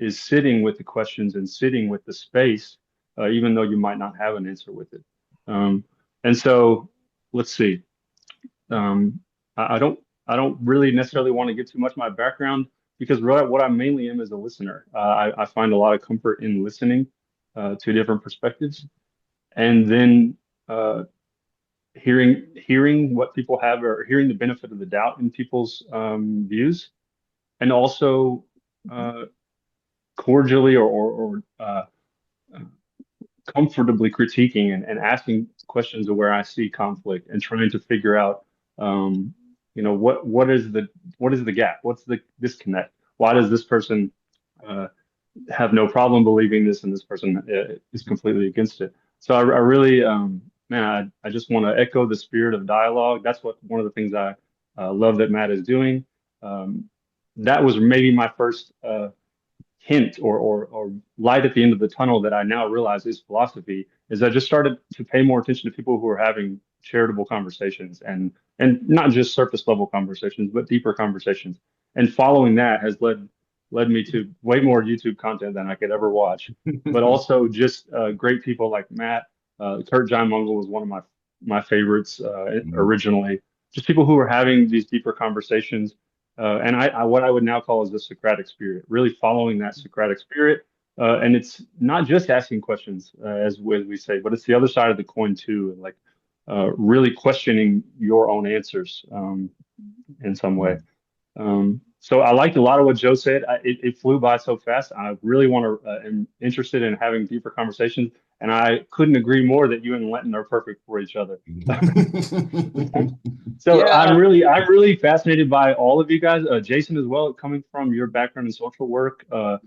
sitting with the questions and sitting with the space, even though you might not have an answer with it. And so let's see. I don't really necessarily want to give too much of my background, because what I mainly am is a listener. I find a lot of comfort in listening to different perspectives, and then hearing what people have, or hearing the benefit of the doubt in people's views, and also cordially or comfortably critiquing and asking questions of where I see conflict, and trying to figure out what is the gap, what's the disconnect, why does this person have no problem believing this and this person is completely against it. So I really I just want to echo the spirit of dialogue. That's one of the things I love that Matt is doing. That was maybe my first hint or light at the end of the tunnel that I now realize is philosophy, is I just started to pay more attention to people who are having charitable conversations, and not just surface level conversations, but deeper conversations. And following that has led me to way more YouTube content than I could ever watch, but also just great people like Matt. Kurt John Mungle was one of my favorites originally. Just people who are having these deeper conversations. And what I would now call is the Socratic spirit, really following that Socratic spirit. And it's not just asking questions, as we say, but it's the other side of the coin too, and really questioning your own answers in some way. So I liked a lot of what Joe said. It flew by so fast. I really am interested in having deeper conversations, and I couldn't agree more that you and Lynton are perfect for each other. So yeah. I'm really fascinated by all of you guys. Jason as well, coming from your background in social work. I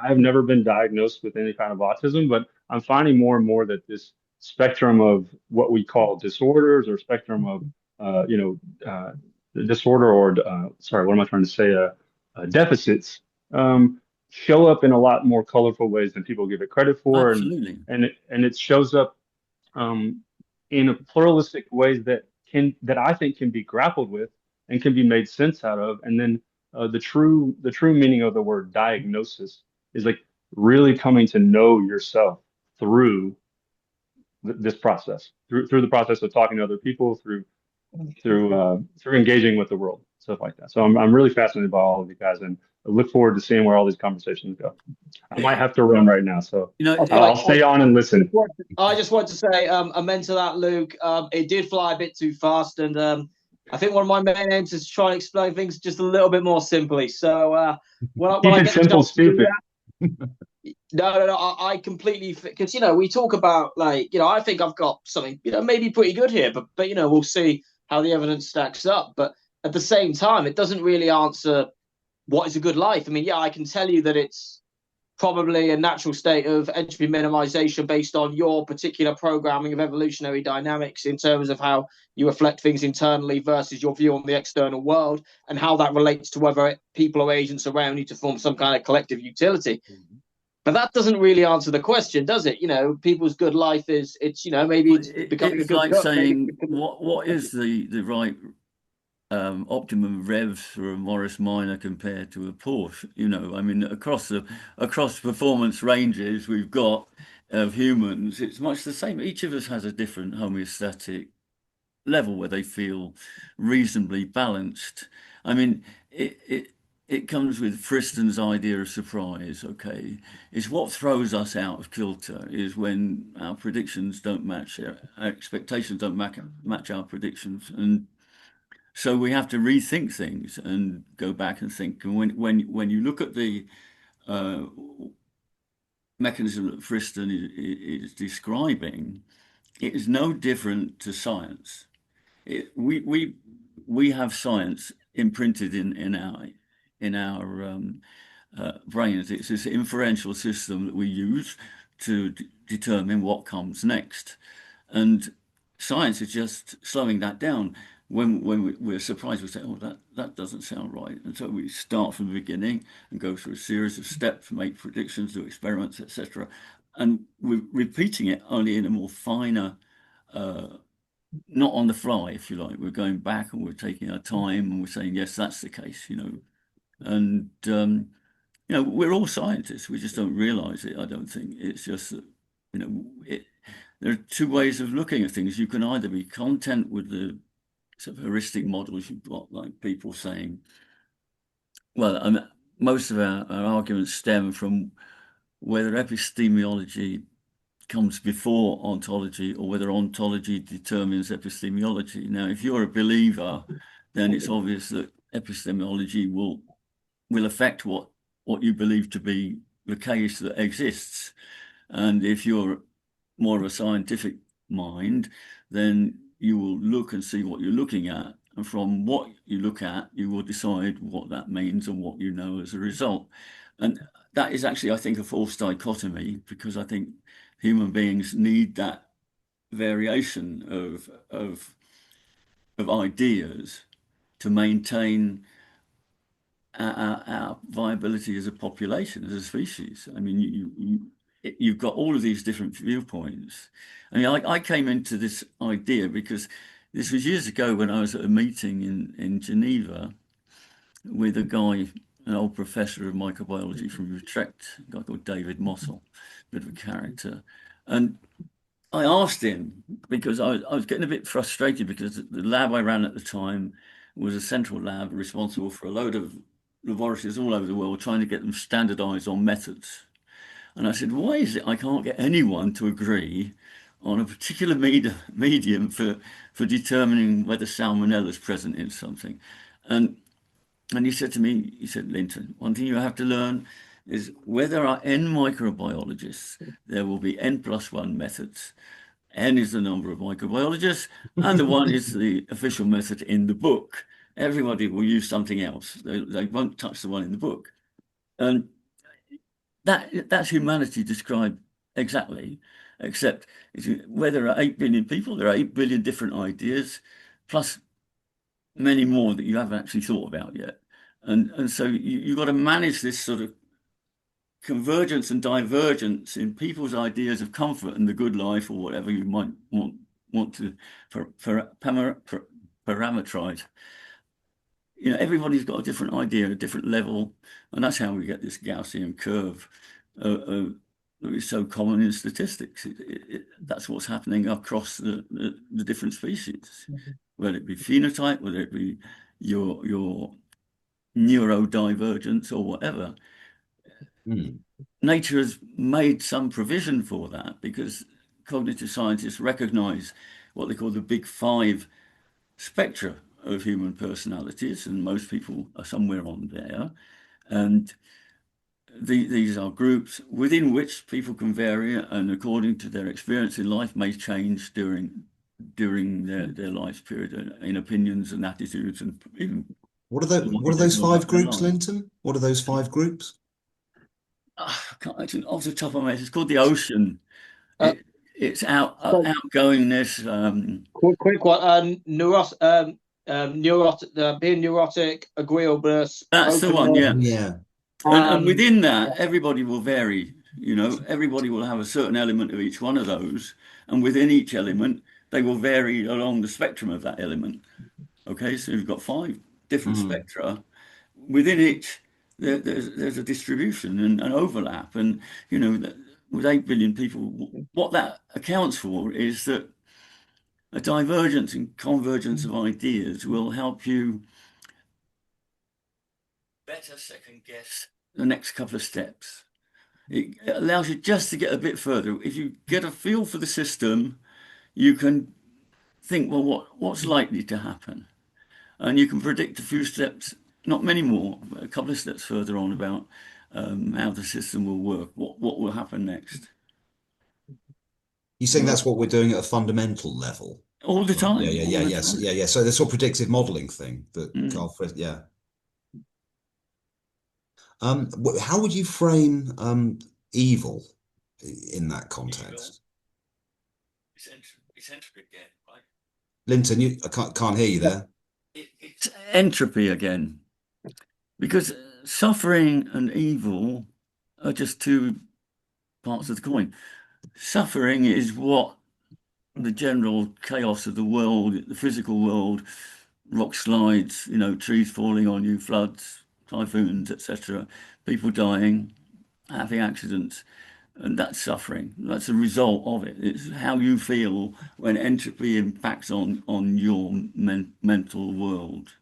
have never been diagnosed with any kind of autism, but I'm finding more and more that this spectrum of what we call disorders, or spectrum of disorder, or what am I trying to say? Deficits show up in a lot more colorful ways than people give it credit for. Absolutely. And it shows up in a pluralistic ways that I think can be grappled with and can be made sense out of. And then the true meaning of the word diagnosis is really coming to know yourself through this process, through the process of talking to other people, through engaging with the world, stuff like that. So I'm really fascinated by all of you guys, and I look forward to seeing where all these conversations go. I might have to run right now, so I'll stay on and listen. I just want to say, amen to that, Luke. It did fly a bit too fast, and I think one of my main aims is to try and explain things just a little bit more simply. So when I get simple, stupid. No. I completely, because we talk about, like, I think I've got something maybe pretty good here, but we'll see how the evidence stacks up. But at the same time, it doesn't really answer what is a good life. I mean, yeah, I can tell you that it's probably a natural state of entropy minimization based on your particular programming of evolutionary dynamics in terms of how you reflect things internally versus your view on the external world, and how that relates to whether people or agents around you to form some kind of collective utility. But that doesn't really answer the question, does it? People's good life is, maybe it's becoming a good like cook, saying what is the right optimum revs for a Morris Minor compared to a Porsche. I mean, across performance ranges we've got of humans, it's much the same. Each of us has a different homeostatic level where they feel reasonably balanced. I mean, it comes with Friston's idea of surprise. Okay, it's what throws us out of kilter is when our predictions don't match, our expectations don't match our predictions, and so we have to rethink things and go back and think. And when you look at the mechanism that Friston is describing, it is no different to science. We have science imprinted in our brains. It's this inferential system that we use to determine what comes next, and science is just slowing that down. When we're surprised, we say, "Oh, that doesn't sound right," and so we start from the beginning and go through a series of steps, make predictions, do experiments, etc., and we're repeating it only in a more finer. Not on the fly, if you like. We're going back and we're taking our time and we're saying, yes, that's the case, And, we're all scientists. We just don't realize it, I don't think. It's just that, there are two ways of looking at things. You can either be content with the sort of heuristic models you've got, like people saying, well, most of our arguments stem from whether epistemology comes before ontology or whether ontology determines epistemology. Now, if you're a believer, then it's obvious that epistemology will affect what you believe to be the case that exists. And if you're more of a scientific mind, then you will look and see what you're looking at. And from what you look at, you will decide what that means and what you know as a result. And that is actually, I think, a false dichotomy, because I think human beings need that variation of ideas to maintain our viability as a population, as a species. I mean, you've got all of these different viewpoints. I mean, I came into this idea because this was years ago when I was at a meeting in Geneva with a guy, an old professor of microbiology from Utrecht, a guy called David Mossel, a bit of a character. And I asked him, because I was getting a bit frustrated, because the lab I ran at the time was a central lab responsible for a load of laboratories all over the world, trying to get them standardized on methods. And I said, why is it I can't get anyone to agree on a particular medium for determining whether salmonella is present in something? And he said to me, Lynton, one thing you have to learn is where there are N microbiologists, there will be N+1 methods. N is the number of microbiologists, and the 1 is the official method in the book. Everybody will use something else. They won't touch the one in the book. And that's humanity described exactly, except where there are 8 billion people, there are 8 billion different ideas, plus many more that you haven't actually thought about yet. And so you've got to manage this sort of convergence and divergence in people's ideas of comfort and the good life, or whatever you might want to parameterize. Everybody's got a different idea, a different level, and that's how we get this Gaussian curve that is so common in statistics. That's what's happening across the different species, whether it be phenotype, whether it be your neurodivergence or whatever. Nature has made some provision for that, because cognitive scientists recognize what they call the big 5 spectra of human personalities, and most people are somewhere on there. And these are groups within which people can vary, and according to their experience in life, may change during their life period in opinions and attitudes and even What are those 5 groups, Lynton? What are those 5 groups? I can't actually, off the top of my head, it's called the ocean. It's outgoingness. Quick one. Being neurotic, agreeableness. That's the one, yeah. Yeah. And within that, everybody will vary. You know, everybody will have a certain element of each one of those, and within each element, they will vary along the spectrum of that element. Okay, so you've got 5 different spectra. Within each, there's a distribution and an overlap, and you know, with 8 billion people, what that accounts for is that a divergence and convergence of ideas will help you better second guess the next couple of steps. It allows you just to get a bit further. If you get a feel for the system, you can think, well, what's likely to happen? And you can predict a few steps, not many more, but a couple of steps further on about how the system will work, what will happen next. You saying that's what we're doing at a fundamental level? All the time. Yeah. So this sort of predictive modeling thing that Karl Friston, yeah. How would you frame evil in that context? It's entropy again, right? Lynton, I can't hear you there. It's entropy again, because suffering and evil are just 2 parts of the coin. Suffering is what the general chaos of the world, the physical world, rock slides, you know, trees falling on you, floods, typhoons, etc., people dying, having accidents, and that's suffering. That's a result of it. It's how you feel when entropy impacts on your mental world.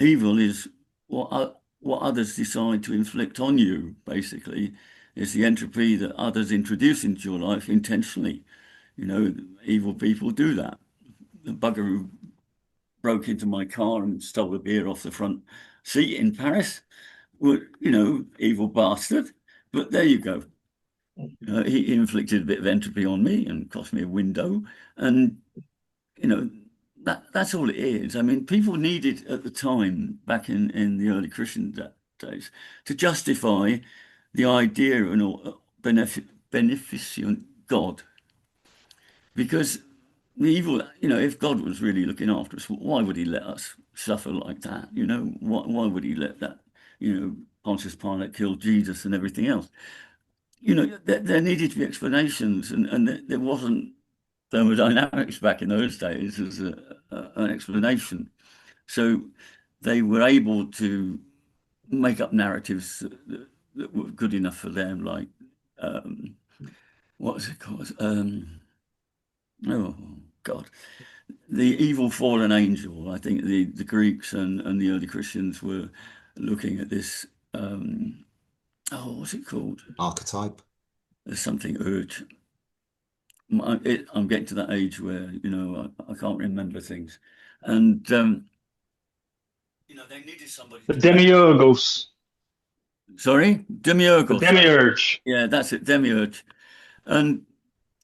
Evil is what others decide to inflict on you, basically. It's the entropy that others introduce into your life intentionally. You know, evil people do that. The bugger who broke into my car and stole a beer off the front seat in Paris, would, you know, evil bastard. But there you go. He inflicted a bit of entropy on me and cost me a window. And, you know, that's all it is. I mean, people needed at the time, back in the early Christian days, to justify the idea of an beneficent God. Because the evil, you know, if God was really looking after us, why would he let us suffer like that? You know, why would he let that, you know, Pontius Pilate killed Jesus and everything else? You know, there needed to be explanations, and there wasn't thermodynamics back in those days as an explanation. So they were able to make up narratives that were good enough for them, like, what was it called? Oh, God. The evil fallen angel. I think the Greeks and the early Christians were looking at this, what's it called? Archetype. There's something urge. I'm getting to that age where, you know, I can't remember things. And, you know, they needed somebody. The demiurgos. Sorry? Demiurgos. The demiurge. Yeah, that's it, demiurge. And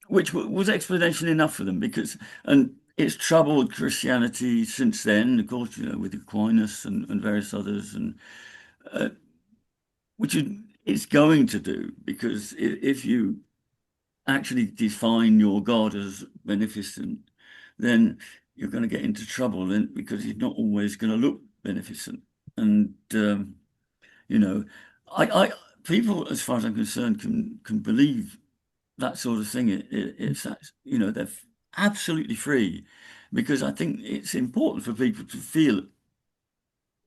which was explanation enough for them, because, and it's troubled Christianity since then, of course, you know, with Aquinas and various others, and which it's going to do, because if you actually define your God as beneficent, then you're going to get into trouble, then, because he's not always going to look beneficent. And you know, I people, as far as I'm concerned, can believe that sort of thing. It's that, you know, they're absolutely free, because I think it's important for people to feel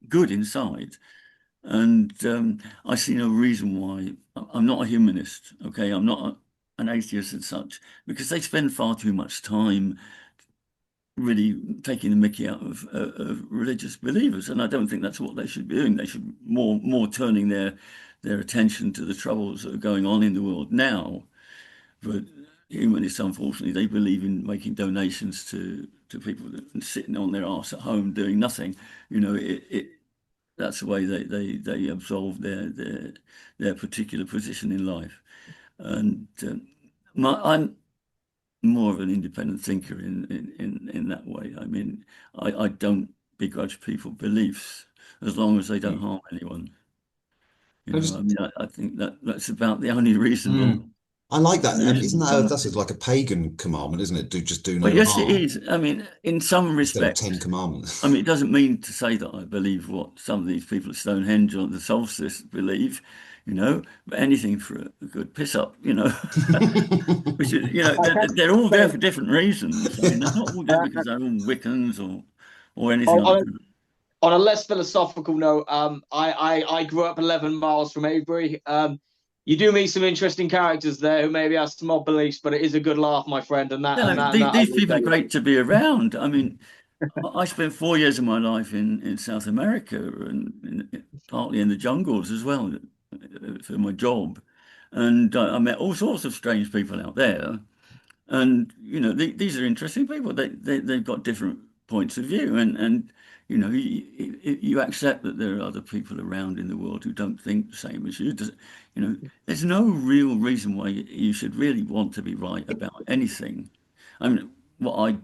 good inside. And I see no reason why. I'm not a humanist, okay? I'm not an atheist and such, because they spend far too much time really taking the mickey out of religious believers, and I don't think that's what they should be doing. They should more turning their attention to the troubles that are going on in the world now. But humanists, unfortunately, they believe in making donations to people that are sitting on their arse at home doing nothing. You know, that's the way they absolve their particular position in life. And I'm more of an independent thinker in that way. I mean, I don't begrudge people beliefs as long as they don't harm anyone. You know, I mean, I think that's about the only reasonable. I like that. Isn't that reason. that's like a pagan commandment, isn't it? Do Well, no yes, it harm is. I mean, in some instead of respects, 10 commandments. I mean, it doesn't mean to say that I believe what some of these people at Stonehenge or the solstice believe, you know, but anything for a good piss up, you know, which is, you know, they're all there for different reasons. I mean, they're not all there because they're all Wiccans or anything like that. On a less philosophical note, I grew up 11 miles from Avebury. You do meet some interesting characters there who maybe have some odd beliefs, but it is a good laugh, my friend. These people are great to be around. I mean, I spent 4 years of my life in South America and partly in the jungles as well for my job. And I met all sorts of strange people out there. And, you know, these are interesting people. They've got different points of view. And you know, you accept that there are other people around in the world who don't think the same as you. You know, there's no real reason why you should really want to be right about anything. I mean, what I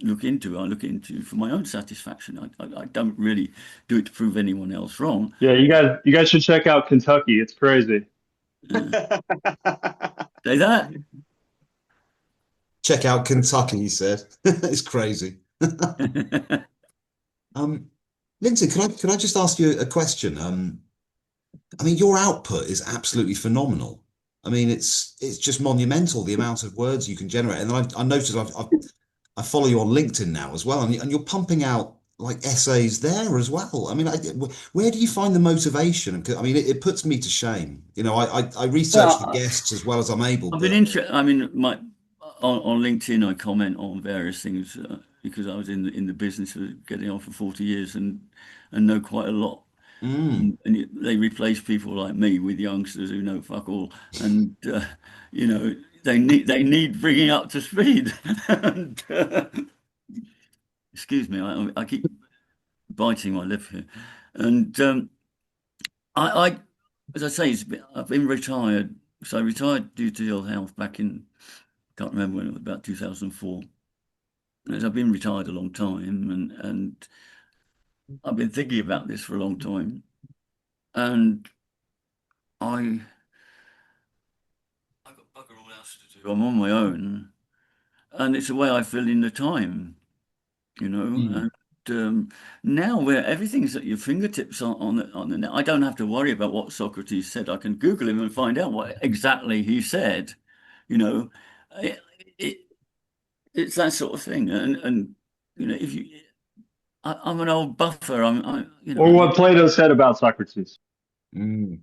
look into for my own satisfaction. I don't really do it to prove anyone else wrong. Yeah, you guys should check out Kentucky. It's crazy. Say that. Check out Kentucky, he said. It's crazy. Lynton, can I just ask you a question? I mean, your output is absolutely phenomenal. I mean, it's just monumental, the amount of words you can generate. And I noticed I follow you on LinkedIn now as well, and you're pumping out like essays there as well. I mean, where do you find the motivation? I mean, it puts me to shame. You know, I research the guests as well as I'm able. I've been interested. I mean, on LinkedIn, I comment on various things because I was in the business of getting on for 40 years and know quite a lot. And they replace people like me with youngsters who know fuck all, and you know, they need bringing up to speed. And, excuse me, I keep biting my lip here, and I as I say, I've been retired. So I retired due to ill health back in, can't remember when, it was about 2004. And I've been retired a long time, and I've been thinking about this for a long time, and I've got bugger all else to do. I'm on my own, and it's the way I fill in the time, you know. And now where everything's at your fingertips on the net, I don't have to worry about what Socrates said. I can Google him and find out what exactly he said, you know. It's that sort of thing, and you know, if you, I'm an old buffer. You know. Or what Plato said about Socrates. The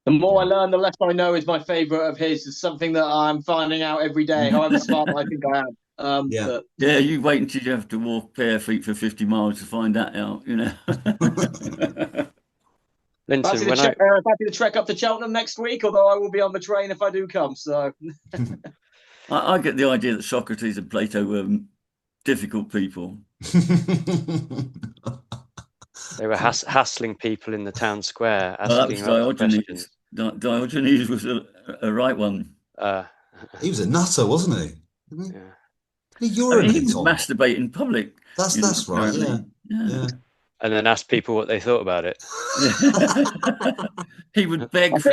more I learn, the less I know is my favorite of his. It's something that I'm finding out every day, however smart I think I am. Yeah, you wait until you have to walk bare feet for 50 miles to find that out, you know. Lynton, happy to trek up to Cheltenham next week, although I will be on the train if I do come. So I get the idea that Socrates and Plato were difficult people. They were hassling people in the town square, asking Diogenes. Diogenes was a right one. He was a nutter, wasn't he? Yeah. He would masturbate in public. That's right. Yeah. And then ask people what they thought about it. He would beg for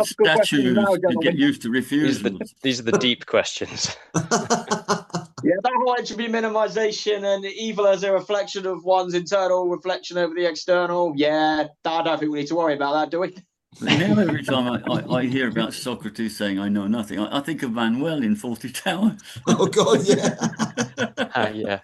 statues to get used to refusals. These are the deep questions. Yeah, that whole entropy minimization and evil as a reflection of one's internal reflection over the external. Yeah, I don't think we need to worry about that, do we? Now every time I hear about Socrates saying I know nothing, I think of Manuel in 40 Towers. Oh God, yeah. Yeah.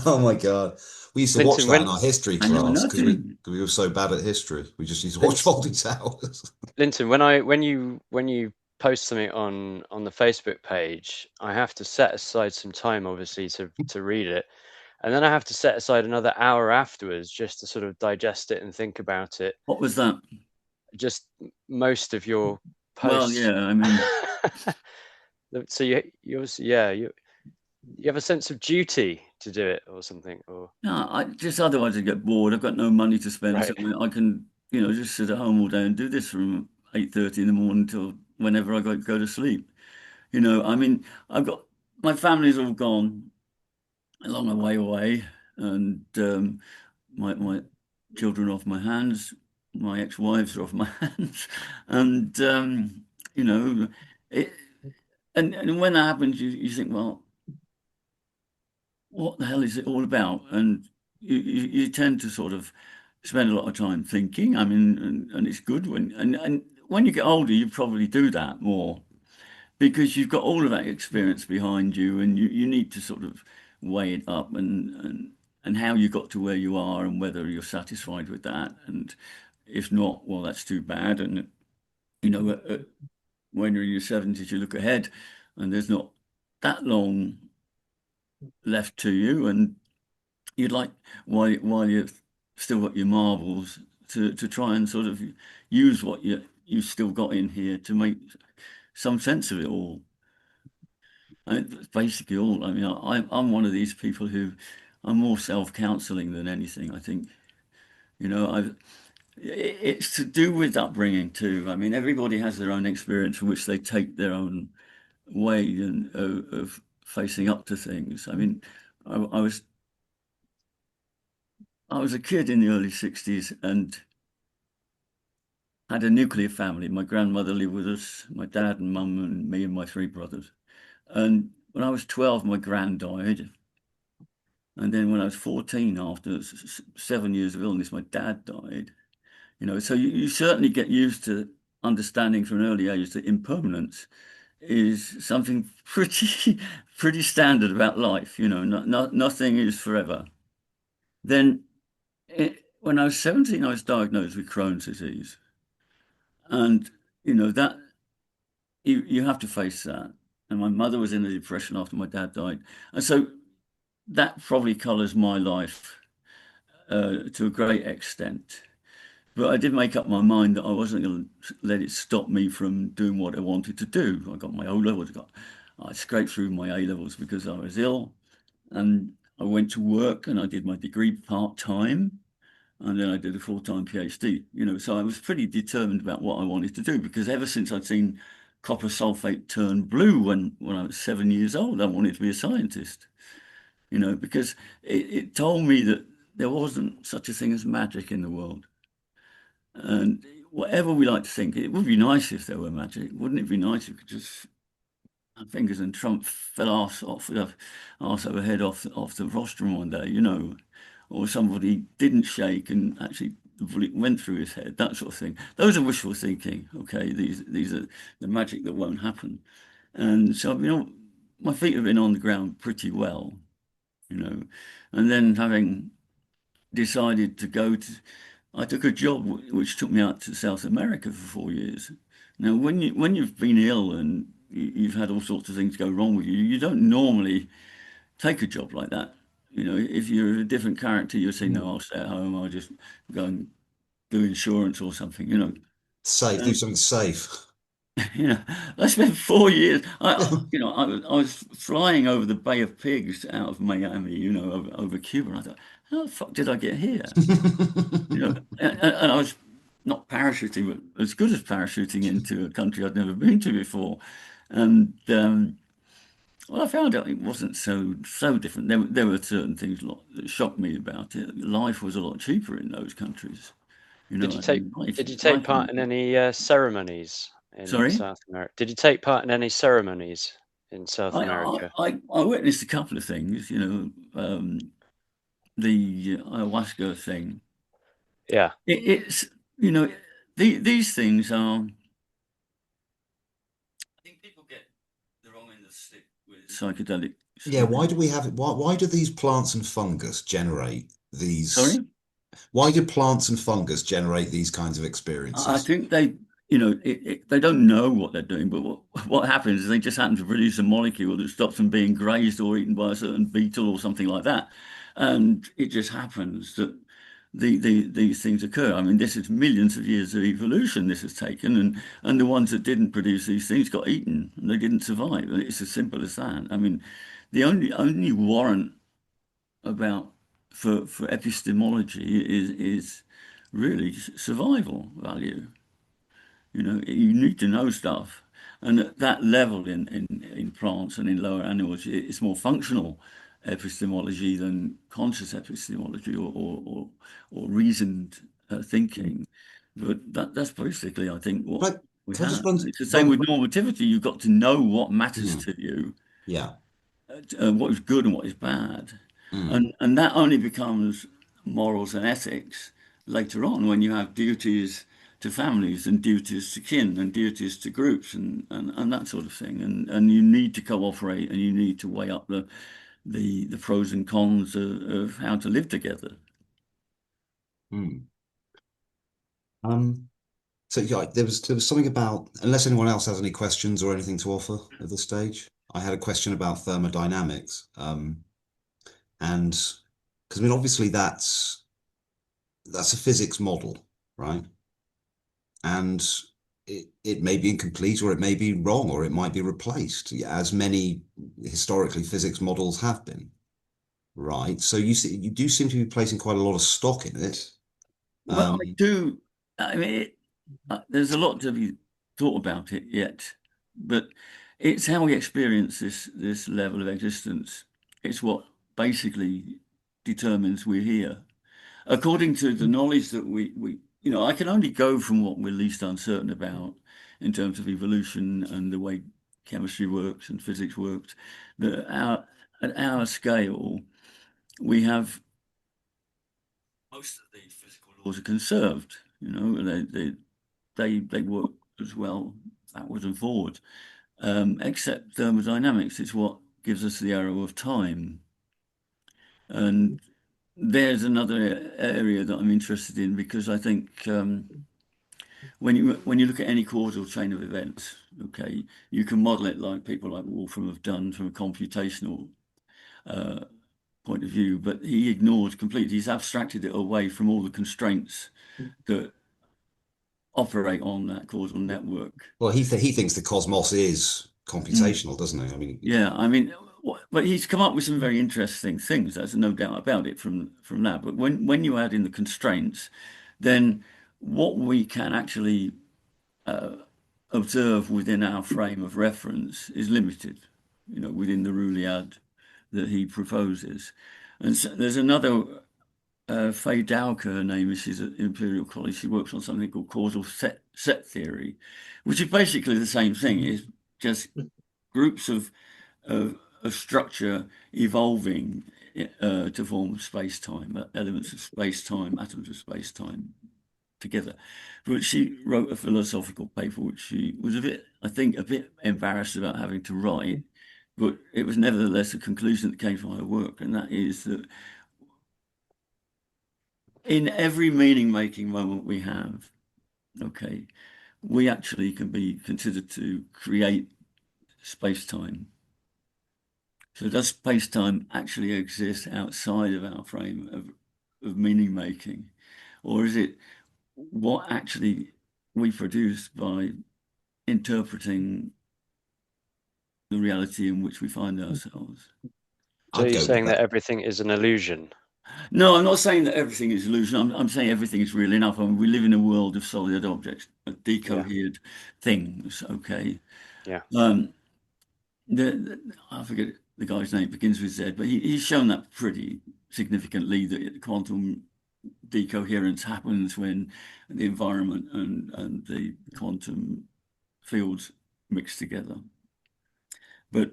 Oh my God. We used to watch that in our history class because we were so bad at history. We just used to watch Fawlty Towers. Lynton, when you post something on the Facebook page, I have to set aside some time, obviously, to read it, and then I have to set aside another hour afterwards just to sort of digest it and think about it. What was that? Just most of your posts. Well, yeah, I mean, so you have a sense of duty to do it or something? Or No, I just otherwise I get bored. I've got no money to spend, right. so I can, just sit at home all day and do this from 8:30 in the morning till whenever I go to sleep. I mean, I've got my family's all gone a long way away, and my children are off my hands, my ex-wives are off my hands, and you know, it, and when that happens, you think, well, what the hell is it all about? And you tend to sort of spend a lot of time thinking. I mean, and it's good and when you get older, you probably do that more because you've got all of that experience behind you, and you need to sort of weigh it up and how you got to where you are and whether you're satisfied with that. And if not, well, that's too bad. And when you're in your 70s, you look ahead, and there's not that long left to you, and you'd like while you've still got your marbles to try and sort of use what you've still got in here to make some sense of it all. That's basically all. I mean, I'm one of these people who I'm more self-counseling than anything. I think, it's to do with upbringing too. I mean, everybody has their own experience for which they take their own way of facing up to things. I mean, I was a kid in the early 60s and had a nuclear family. My grandmother lived with us, my dad and mum and me and my three brothers. And when I was 12, my gran died. And then when I was 14, after 7 years of illness, my dad died. So you certainly get used to understanding from an early age that impermanence is something pretty standard about life. Nothing is forever. Then when I was 17, I was diagnosed with Crohn's disease. And, that you have to face that. And my mother was in a depression after my dad died. And so that probably colours my life to a great extent. But I did make up my mind that I wasn't going to let it stop me from doing what I wanted to do. I got my O levels, I scraped through my A levels because I was ill. And I went to work and I did my degree part-time. And then I did a full-time PhD, so I was pretty determined about what I wanted to do because ever since I'd seen copper sulfate turn blue when I was 7 years old, I wanted to be a scientist, because it told me that there wasn't such a thing as magic in the world. And whatever we like to think, it would be nice if there were magic. Wouldn't it be nice if we could just have fingers and Trump fell arse over head off the rostrum one day, or somebody didn't shake and actually the bullet went through his head, that sort of thing. Those are wishful thinking, okay? These are the magic that won't happen. And so, my feet have been on the ground pretty well, and then having decided to I took a job which took me out to South America for 4 years. Now, when you've been ill and you've had all sorts of things go wrong with you, you don't normally take a job like that. If you're a different character, you'll say, no, I'll stay at home. I'll just go and do insurance or something, Safe, do something safe. I spent 4 years. I was flying over the Bay of Pigs out of Miami, over Cuba. And I thought, how the fuck did I get here? And I was not parachuting, but as good as parachuting into a country I'd never been to before. And well, I found out it wasn't so different. There were certain things that shocked me about it. Life was a lot cheaper in those countries. Did you take part in any ceremonies in Sorry? South America? Did you take part in any ceremonies in South America? I witnessed a couple of things, the ayahuasca thing. Yeah. It's, these things are, I think people get the wrong end of the stick with psychedelic. Yeah, why do we have it? Why do these plants and fungus generate these? Sorry? Why do plants and fungus generate these kinds of experiences? I think they don't know what they're doing, but what happens is they just happen to produce a molecule that stops them being grazed or eaten by a certain beetle or something like that. And it just happens that these things occur. I mean, this is millions of years of evolution this has taken, and the ones that didn't produce these things got eaten and they didn't survive. It's as simple as that. I mean, the only warrant about for epistemology is really survival value. You know, you need to know stuff, and at that level in plants and in lower animals, it's more functional epistemology than conscious epistemology or reasoned thinking. But that's basically, I think, what Right. we Can I have. just run, It's the same with normativity. You've got to know what matters Mm, to you, yeah. what is good and what is bad, Mm. and that only becomes morals and ethics later on when you have duties to families and duties to kin and duties to groups and that sort of thing, and you need to cooperate and you need to weigh up the pros and cons of how to live together. Mm. So yeah, there was something about, unless anyone else has any questions or anything to offer at this stage, I had a question about thermodynamics, and because I mean obviously that's a physics model, right? And it may be incomplete or it may be wrong or it might be replaced, as many historically physics models have been, right? So you do seem to be placing quite a lot of stock in it. Well, I do. I mean, there's a lot to be thought about it yet, but it's how we experience this level of existence. It's what basically determines we're here. According to the knowledge that we you know, I can only go from what we're least uncertain about in terms of evolution and the way chemistry works and physics works. That at our scale, we have most of the physical laws are conserved. You know, they work as well backwards and forwards. Except thermodynamics, it's what gives us the arrow of time. And there's another area that I'm interested in because I think when you look at any causal chain of events, okay, you can model it like people like Wolfram have done from a computational point of view, but he ignores completely. He's abstracted it away from all the constraints that operate on that causal network. Well, he thinks the cosmos is computational, doesn't he? I mean, Yeah, I mean, but he's come up with some very interesting things. There's no doubt about it from that. But when you add in the constraints, then what we can actually observe within our frame of reference is limited, you know, within the Rulliad that he proposes. And so there's another Faye Dowker, her name is, she's at Imperial College. She works on something called causal set theory, which is basically the same thing. It's just groups of structure evolving to form space-time, elements of space-time, atoms of space-time together. But she wrote a philosophical paper, which she was I think, a bit embarrassed about having to write, but it was nevertheless a conclusion that came from her work, and that is that in every meaning-making moment we have, okay, we actually can be considered to create space-time. So does space-time actually exist outside of our frame of meaning making? Or is it what actually we produce by interpreting the reality in which we find ourselves? So I'd you're go with saying that that. everything is an illusion? No, I'm not saying that everything is illusion. I'm saying everything is real enough. I mean, we live in a world of solid objects, of Yeah, decohered things, okay? yeah. I forget the guy's name, begins with Z, but he's shown that pretty significantly that quantum decoherence happens when the environment and the quantum fields mix together. But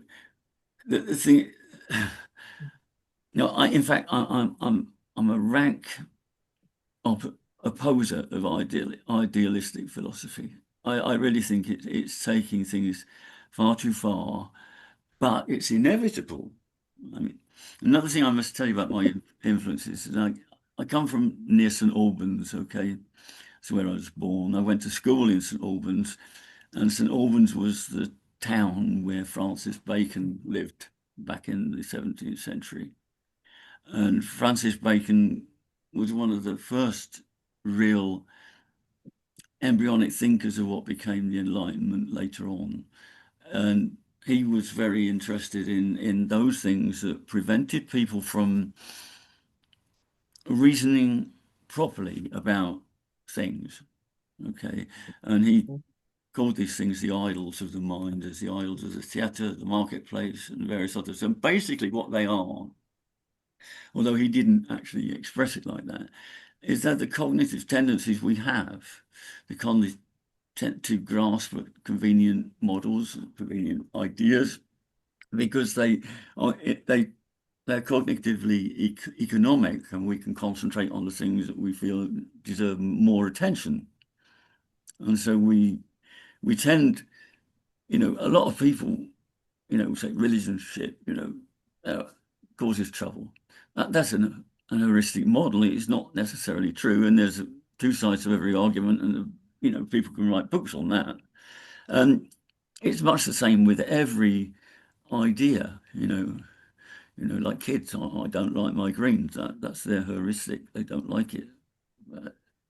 the thing, no, in fact, I'm a rank opposer of idealistic philosophy. I really think it's taking things far too far, but it's inevitable. I mean, another thing I must tell you about my influences is I come from near St Albans, okay? That's where I was born. I went to school in St Albans, and St Albans was the town where Francis Bacon lived back in the 17th century. And Francis Bacon was one of the first real embryonic thinkers of what became the Enlightenment later on. And he was very interested in those things that prevented people from reasoning properly about things. Okay, and he called these things the idols of the mind, as the idols of the theatre, the marketplace, and various others. And basically, what they are, although he didn't actually express it like that, is that the cognitive tendencies we have, the cognitive to grasp at convenient models, convenient ideas, because they're cognitively economic, and we can concentrate on the things that we feel deserve more attention. And so we tend, a lot of people, say religion shit, causes trouble. That's an heuristic model. It's not necessarily true, and there's two sides of every argument, and people can write books on that. It's much the same with every idea, like kids. I don't like my greens. That's their heuristic. They don't like it.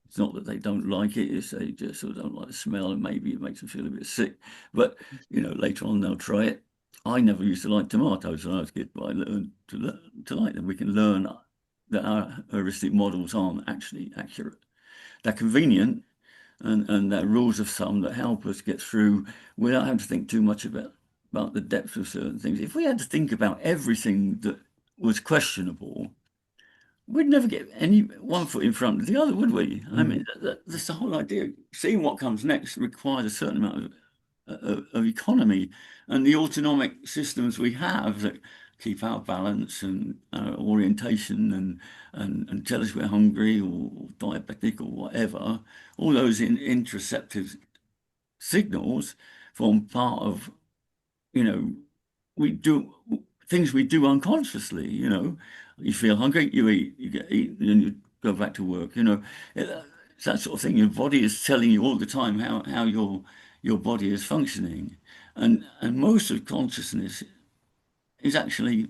It's not that they don't like it, it's they just sort of don't like the smell, and maybe it makes them feel a bit sick. But later on they'll try it. I never used to like tomatoes when I was a kid, but I learned to like them. We can learn that our heuristic models aren't actually accurate. They're convenient, and they're rules of thumb that help us get through without having to think too much about the depth of certain things. If we had to think about everything that was questionable, we'd never get any one foot in front of the other, would we? I mean, that's the whole idea. Seeing what comes next requires a certain amount of economy, and the autonomic systems we have that keep our balance and our orientation and tell us we're hungry or diabetic or whatever, all those interoceptive signals form part of, we do things we do unconsciously. You feel hungry, you eat, you get eat, and then you go back to work. It's that sort of thing. Your body is telling you all the time how your body is functioning, and most of consciousness is actually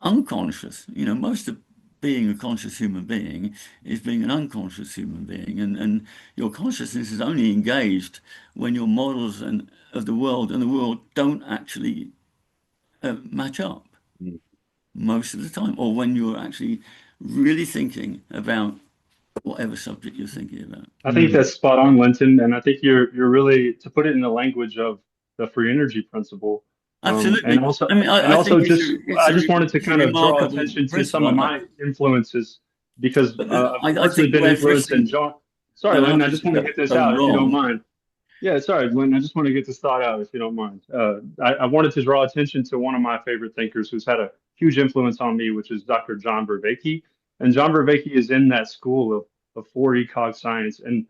unconscious. Most of being a conscious human being is being an unconscious human being, and your consciousness is only engaged when your models of the world and the world don't actually match up most of the time, or when you're actually really thinking about whatever subject you're thinking about. I think that's spot on, Lynton, and I think you're really, to put it in the language of the free energy principle. Absolutely. And also, I mean, and I also think I just wanted to kind of draw remarkable attention to some principle. of my influences, because I've I personally think been where influenced in Friston John. Sorry, and Lynton, I others just want to get this go out if you don't wrong. mind. Yeah, sorry, Lynn. I just want to get this thought out, if you don't mind. I wanted to draw attention to one of my favorite thinkers who's had a huge influence on me, which is Dr. John Vervaeke. And John Vervaeke is in that school of 4E cog science, and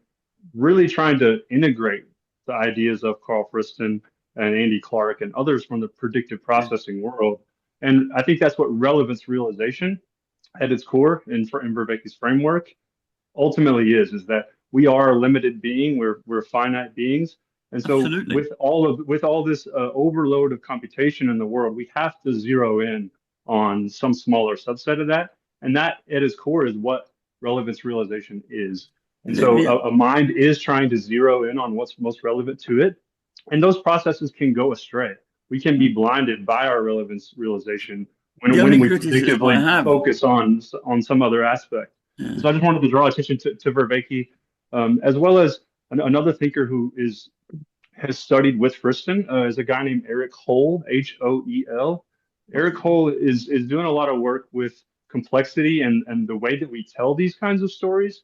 really trying to integrate the ideas of Karl Friston and Andy Clark and others from the predictive processing world. And I think that's what relevance realization at its core in Vervaeke's framework ultimately is that we are a limited being. We're finite beings, and so Absolutely. with all this overload of computation in the world, we have to zero in on some smaller subset of that, and that at its core is what relevance realization is. And so a mind is trying to zero in on what's most relevant to it, and those processes can go astray. We can be blinded by our relevance realization when we predictively focus on some other aspect. Yeah. So I just wanted to draw attention to Vervaeke, as well as another thinker who has studied with Friston, is a guy named Eric Hole, Hoel. Eric Hole is doing a lot of work with complexity and the way that we tell these kinds of stories.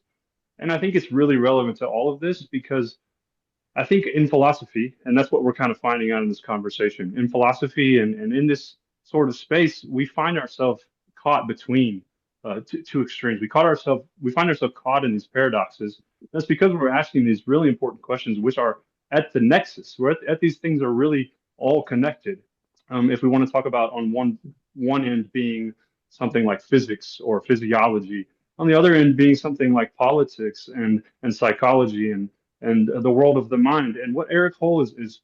And I think it's really relevant to all of this, because I think in philosophy, and that's what we're kind of finding out in this conversation, in philosophy and in this sort of space, we find ourselves caught between two extremes. We find ourselves caught in these paradoxes. That's because we're asking these really important questions, which are at the nexus. We're at these things are really all connected. If we want to talk about on one end being something like physics or physiology, on the other end being something like politics and psychology and the world of the mind. And what Eric Hole is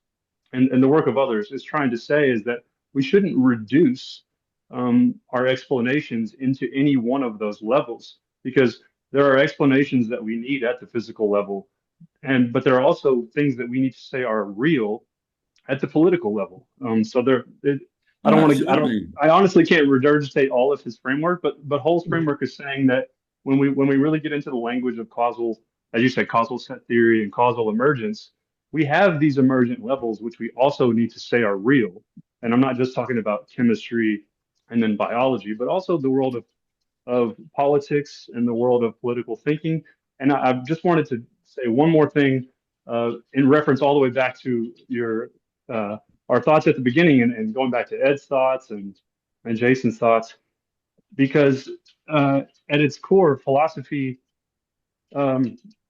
and the work of others is trying to say is that we shouldn't reduce our explanations into any one of those levels, because there are explanations that we need at the physical level, but there are also things that we need to say are real at the political level. So I Oh, don't want to, absolutely. I honestly can't regurgitate all of his framework, but Hull's framework is saying that when we really get into the language of causal, as you said, causal set theory and causal emergence, we have these emergent levels, which we also need to say are real. And I'm not just talking about chemistry and then biology, but also the world of politics and the world of political thinking. And I just wanted to say one more thing in reference all the way back to your our thoughts at the beginning and going back to Ed's thoughts and Jason's thoughts, because at its core, philosophy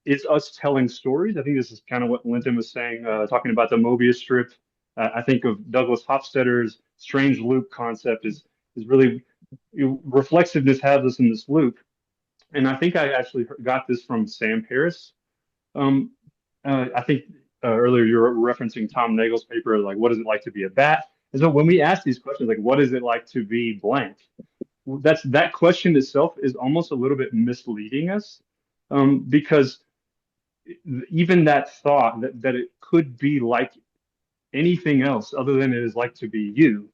is us telling stories. I think this is kind of what Lynton was saying, talking about the Mobius strip. I think of Douglas Hofstadter's strange loop concept is really reflexiveness has us in this loop. And I think I actually got this from Sam Harris. Um, I think earlier you were referencing Tom Nagel's paper, like what is it like to be a bat? And so when we ask these questions, like what is it like to be blank? That question itself is almost a little bit misleading us, because even that thought that it could be like anything else other than it is like to be you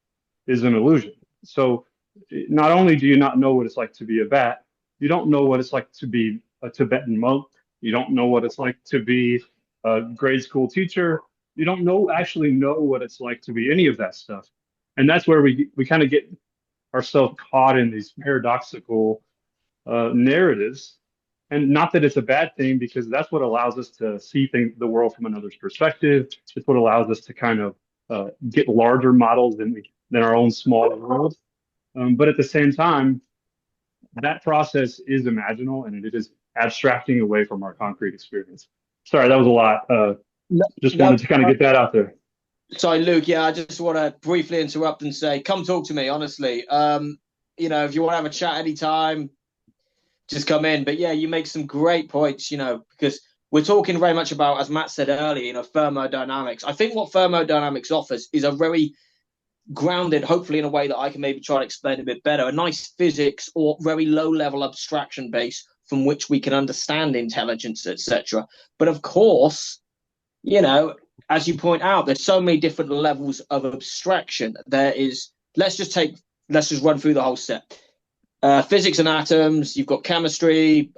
is an illusion. So not only do you not know what it's like to be a bat, you don't know what it's like to be a Tibetan monk. You don't know what it's like to be a grade school teacher. You don't actually know what it's like to be any of that stuff. And that's where we kind of get ourselves caught in these paradoxical narratives. And not that it's a bad thing, because that's what allows us to see the world from another's perspective. It's what allows us to kind of get larger models than our own small world. But at the same time, that process is imaginal and it is abstracting away from our concrete experience. Sorry, that was a lot. Just wanted to kind of get that out there. Sorry, Luke. Yeah, I just want to briefly interrupt and say, come talk to me, honestly. If you want to have a chat anytime, just come in. But yeah, you make some great points, because we're talking very much about, as Matt said earlier, thermodynamics. I think what thermodynamics offers is a very grounded, hopefully in a way that I can maybe try to explain a bit better, a nice physics or very low level abstraction base from which we can understand intelligence, etc. But of course, as you point out, there's so many different levels of abstraction. Let's just run through the whole set. Physics and atoms, you've got chemistry,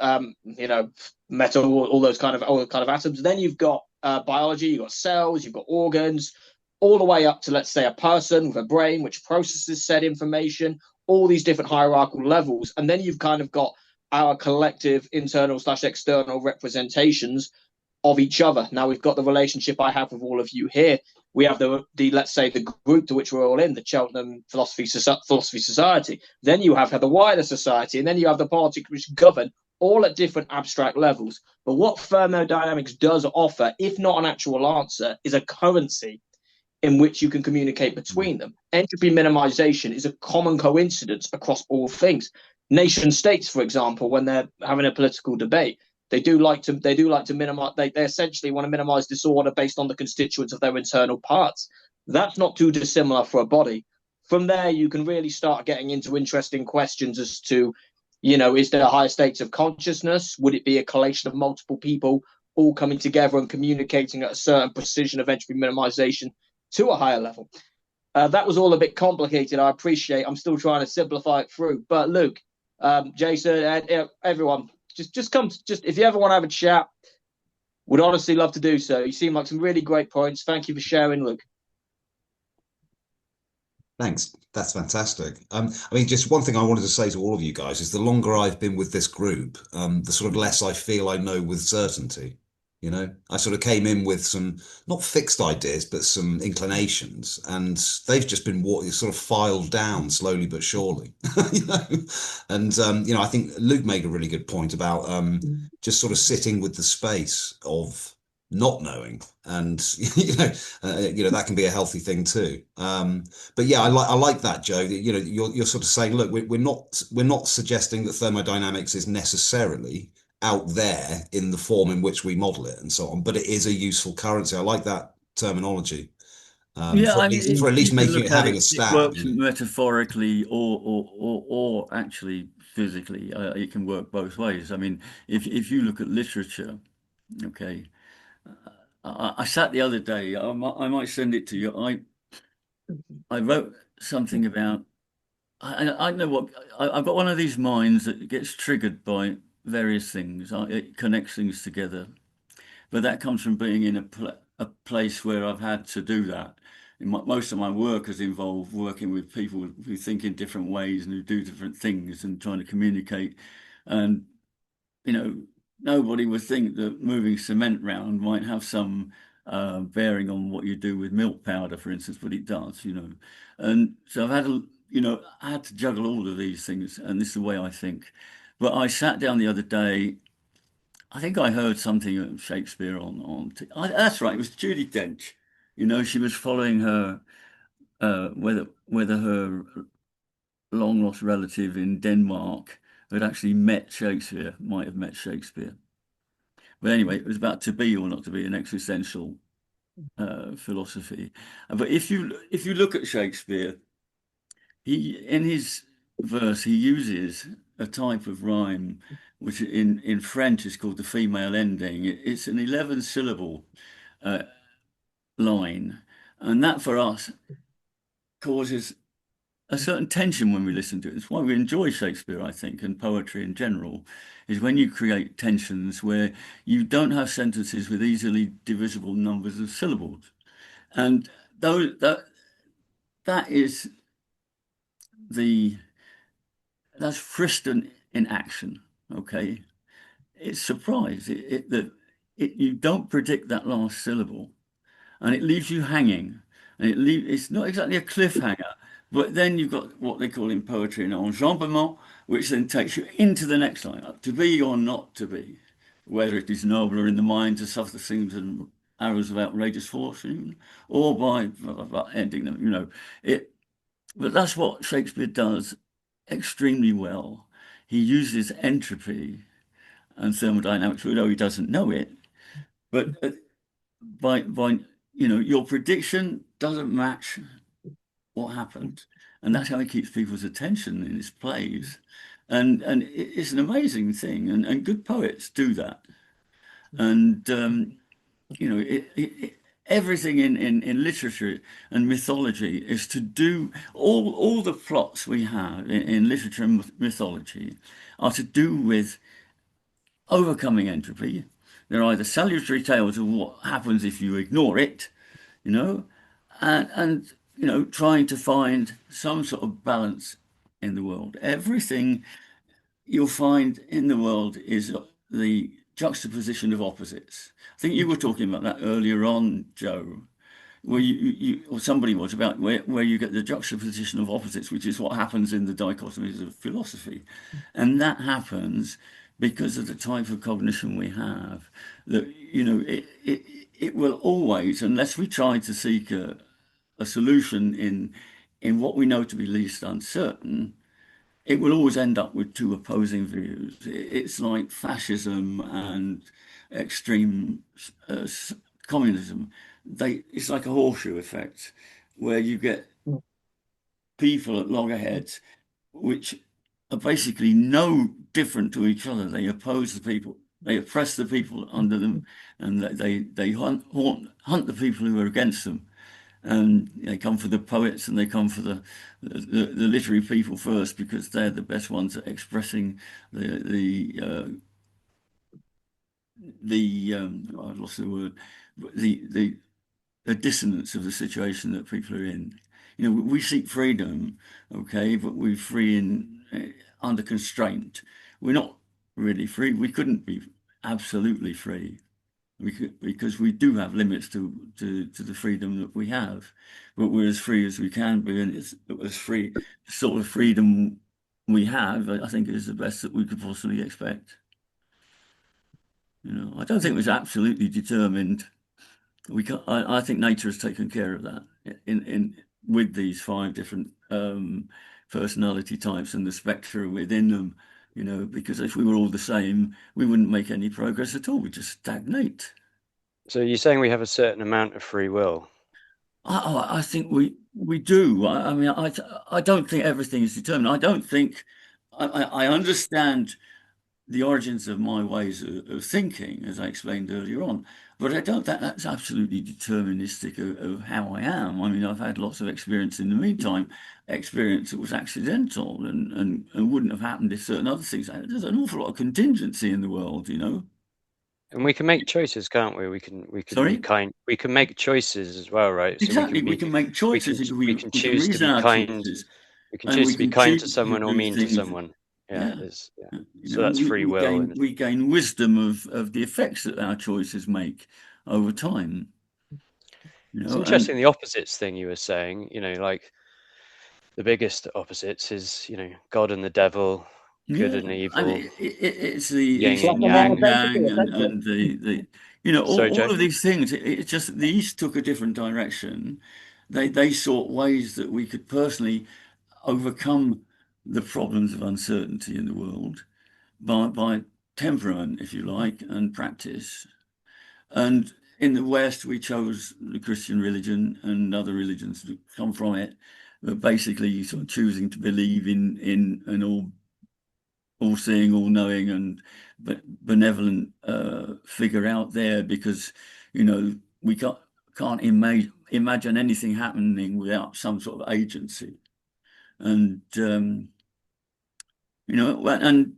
metal, all those kind of atoms. Then you've got biology, you've got cells, you've got organs, all the way up to, let's say, a person with a brain which processes said information, all these different hierarchical levels. And then you've kind of got our collective internal/external representations of each other. Now we've got the relationship I have with all of you here. We have the let's say the group to which we're all in, the Cheltenham Philosophy Society. Then you have the wider society, and then you have the politics which govern, all at different abstract levels. But what thermodynamics does offer, if not an actual answer, is a currency in which you can communicate between them. Entropy minimization is a common coincidence across all things. Nation states, for example, when they're having a political debate, they do like to minimize. They essentially want to minimize disorder based on the constituents of their internal parts. That's not too dissimilar for a body. From there, you can really start getting into interesting questions as to, is there higher states of consciousness? Would it be a collation of multiple people all coming together and communicating at a certain precision of entropy minimization to a higher level? That was all a bit complicated. I appreciate. I'm still trying to simplify it through. But Luke, Jason, everyone, just come. Just if you ever want to have a chat, would honestly love to do so. You seem like some really great points. Thank you for sharing, Luke. Thanks. That's fantastic. Just one thing I wanted to say to all of you guys is the longer I've been with this group, the sort of less I feel I know with certainty. I sort of came in with some not fixed ideas, but some inclinations, and they've just been sort of filed down slowly but surely. And I think Luke made a really good point about just sort of sitting with the space of not knowing, and that can be a healthy thing too. But yeah, I like that, Joe. You're sort of saying, look, we're not suggesting that thermodynamics is necessarily out there in the form in which we model it and so on, but it is a useful currency. I like that terminology. Yeah, at least making it having a stab. It works metaphorically or actually physically. It can work both ways. I mean, if you look at literature, okay, I sat the other day. I might send it to you. I wrote something about. I know what I've got one of these minds that gets triggered by various things. It connects things together, but that comes from being in a place where I've had to do that. Most of my work has involved working with people who think in different ways and who do different things and trying to communicate. And you know, nobody would think that moving cement round might have some bearing on what you do with milk powder, for instance, but it does, you know. And so I've had, I had to juggle all of these things, and this is the way I think. But I sat down the other day. I think I heard something of Shakespeare that's right. It was Judy Dench. You know, she was following her whether her long lost relative in Denmark had actually met Shakespeare, might have met Shakespeare. But anyway, it was about to be or not to be an existential philosophy. But if you look at Shakespeare, he in his verse he uses a type of rhyme which in French is called the female ending. It's an 11 syllable line, and that for us causes a certain tension when we listen to it. It's why we enjoy Shakespeare, I think, and poetry in general, is when you create tensions where you don't have sentences with easily divisible numbers of syllables. And that is that's Friston in action. Okay, it's surprise. You don't predict that last syllable, and it leaves you hanging. And it's not exactly a cliffhanger, but then you've got what they call in poetry an enjambment, which then takes you into the next line, to be or not to be, whether it is nobler in the mind to suffer things and arrows of outrageous fortune, or by ending them, you know. But that's what Shakespeare does extremely well. He uses entropy and thermodynamics, although he doesn't know it, but by your prediction doesn't match what happened, and that's how he keeps people's attention in his plays, and it's an amazing thing, and good poets do that, and everything in literature and mythology is to do all the plots we have in literature and mythology are to do with overcoming entropy. They're either salutary tales of what happens if you ignore it, you know, and trying to find some sort of balance in the world. Everything you'll find in the world is the juxtaposition of opposites. I think you were talking about that earlier on, Joe, where you or somebody was about where you get the juxtaposition of opposites, which is what happens in the dichotomies of philosophy, and that happens because of the type of cognition we have. That it will always, unless we try to seek a solution in what we know to be least uncertain, it will always end up with two opposing views. It's like fascism and extreme communism. It's like a horseshoe effect, where you get people at loggerheads which are basically no different to each other. They oppose the people, they oppress the people under them, and they hunt the people who are against them. And they come for the poets and they come for the literary people first, because they're the best ones at expressing I lost the word, the dissonance of the situation that people are in. We seek freedom, okay, but we're free under constraint. We're not really free. We couldn't be absolutely free, because we do have limits to the freedom that we have, but we're as free as we can be, and it's as free sort of freedom we have, I think, is the best that we could possibly expect. I don't think it was absolutely determined. I think nature has taken care of that with these 5 different personality types and the spectra within them. Because if we were all the same, we wouldn't make any progress at all. We just stagnate. So you're saying we have a certain amount of free will? I think we do. I mean, I don't think everything is determined. I don't think I understand the origins of my ways of thinking, as I explained earlier on. But I don't think that's absolutely deterministic of how I am. I mean, I've had lots of experience in the meantime, experience that was accidental and wouldn't have happened if certain other things. There's an awful lot of contingency in the world, you know. And we can make choices, can't we? We can Sorry? be kind. We can make choices as well, right? So Exactly. We can make choices. we can We can choose to reason be our kind. choices, We can and choose we to be can kind to choose to someone or do mean to things. someone. Yeah. Yeah. You So know, that's free will. we gain wisdom of the effects that our choices make over time. You It's know, interesting, the opposites thing you were saying, you know, like the biggest opposites is, you know, God and the devil, good yeah, and I evil, mean, it's yin the and Blackmore yin yang. manifesto, yang essentially. and the you know Sorry, all Joe. of these things. It's just the East took a different direction. They sought ways that we could personally overcome the problems of uncertainty in the world by temperament, if you like, and practice. And in the West, we chose the Christian religion and other religions that come from it, but basically sort of choosing to believe in an all-seeing, all-knowing, and benevolent figure out there, because you know we can't imagine anything happening without some sort of agency, and you know, and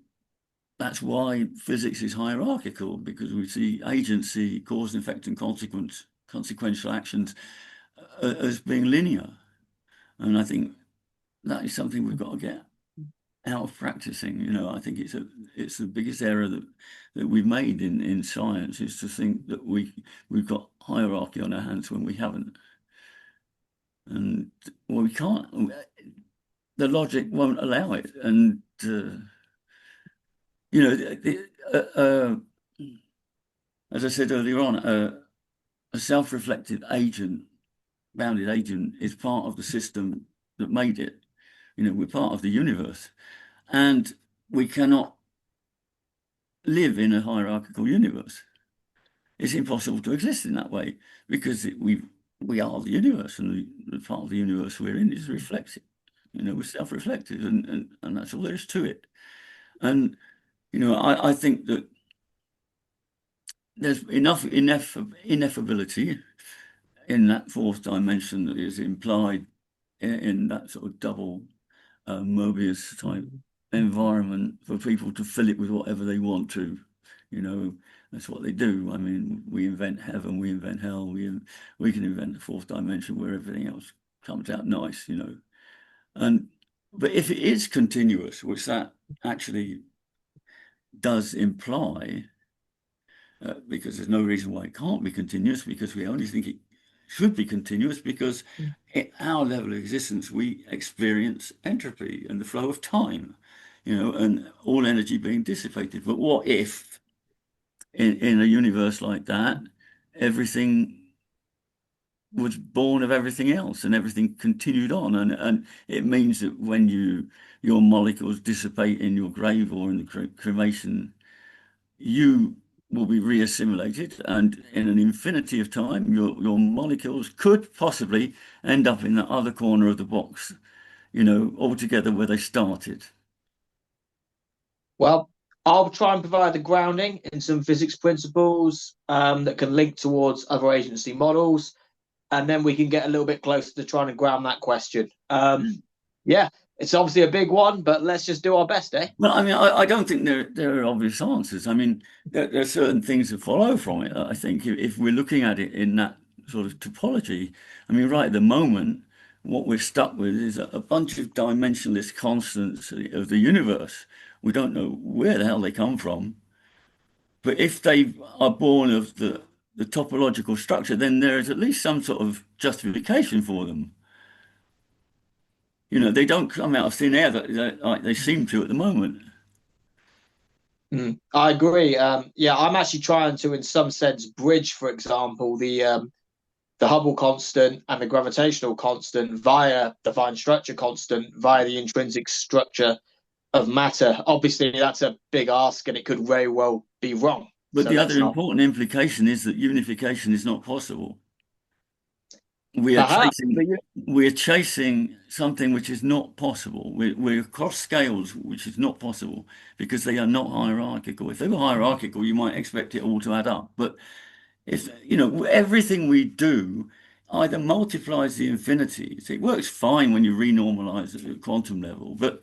that's why physics is hierarchical, because we see agency, cause and effect, and consequential actions as being linear. And I think that is something we've got to get out of practicing. You know, I think it's the biggest error that we've made in science, is to think that we've got hierarchy on our hands when we haven't. And well, we can't. The logic won't allow it. And you know, as I said earlier on, a self-reflective agent, bounded agent, is part of the system that made it. You know, we're part of the universe, and we cannot live in a hierarchical universe. It's impossible to exist in that way, because we are the universe, and the part of the universe we're in is reflective. You know, we're self-reflective, and that's all there is to it. And you know, I think that there's enough ineffability in that fourth dimension that is implied in that sort of double Mobius type environment for people to fill it with whatever they want to. You know, that's what they do. I mean, we invent heaven, we invent hell, we can invent the fourth dimension where everything else comes out nice, you know. But if it is continuous, which that actually does imply, because there's no reason why it can't be continuous, because we only think it should be continuous because at our level of existence we experience entropy and the flow of time, you know, and all energy being dissipated. But what if in a universe like that everything was born of everything else and everything continued on, and it means that when your molecules dissipate in your grave or in the cremation, you will be reassimilated, and in an infinity of time your molecules could possibly end up in the other corner of the box, you know, altogether where they started. Well, I'll try and provide the grounding in some physics principles that can link towards other agency models, and then we can get a little bit closer to trying to ground that question. Yeah, it's obviously a big one, but let's just do our best, eh? Well, I mean, I don't think there are obvious answers. I mean, there are certain things that follow from it. I think if we're looking at it in that sort of topology, I mean, right at the moment, what we're stuck with is a bunch of dimensionless constants of the universe. We don't know where the hell they come from. But if they are born of the topological structure, then there is at least some sort of justification for them. You know, they don't come out of thin air like they seem to at the moment. I agree. Yeah, I'm actually trying to, in some sense, bridge, for example, the Hubble constant and the gravitational constant via the fine structure constant, via the intrinsic structure of matter. Obviously, that's a big ask, and it could very well be wrong. But the other important implication is that unification is not possible. we are Perhaps, chasing but you, we're chasing something which is not possible. We're across scales which is not possible because they are not hierarchical. If they were hierarchical, you might expect it all to add up. But if everything we do either multiplies the infinities, it works fine when you renormalize at the quantum level, but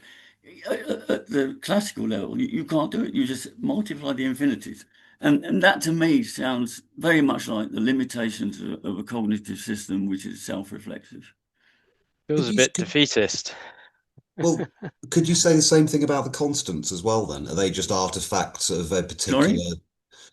at the classical level, you can't do it. You just multiply the infinities. And that to me sounds very much like the limitations of a cognitive system which is self-reflexive. Feels a bit defeatist. Well, could you say the same thing about the constants as well then? Are they just artifacts of a particular? Sorry?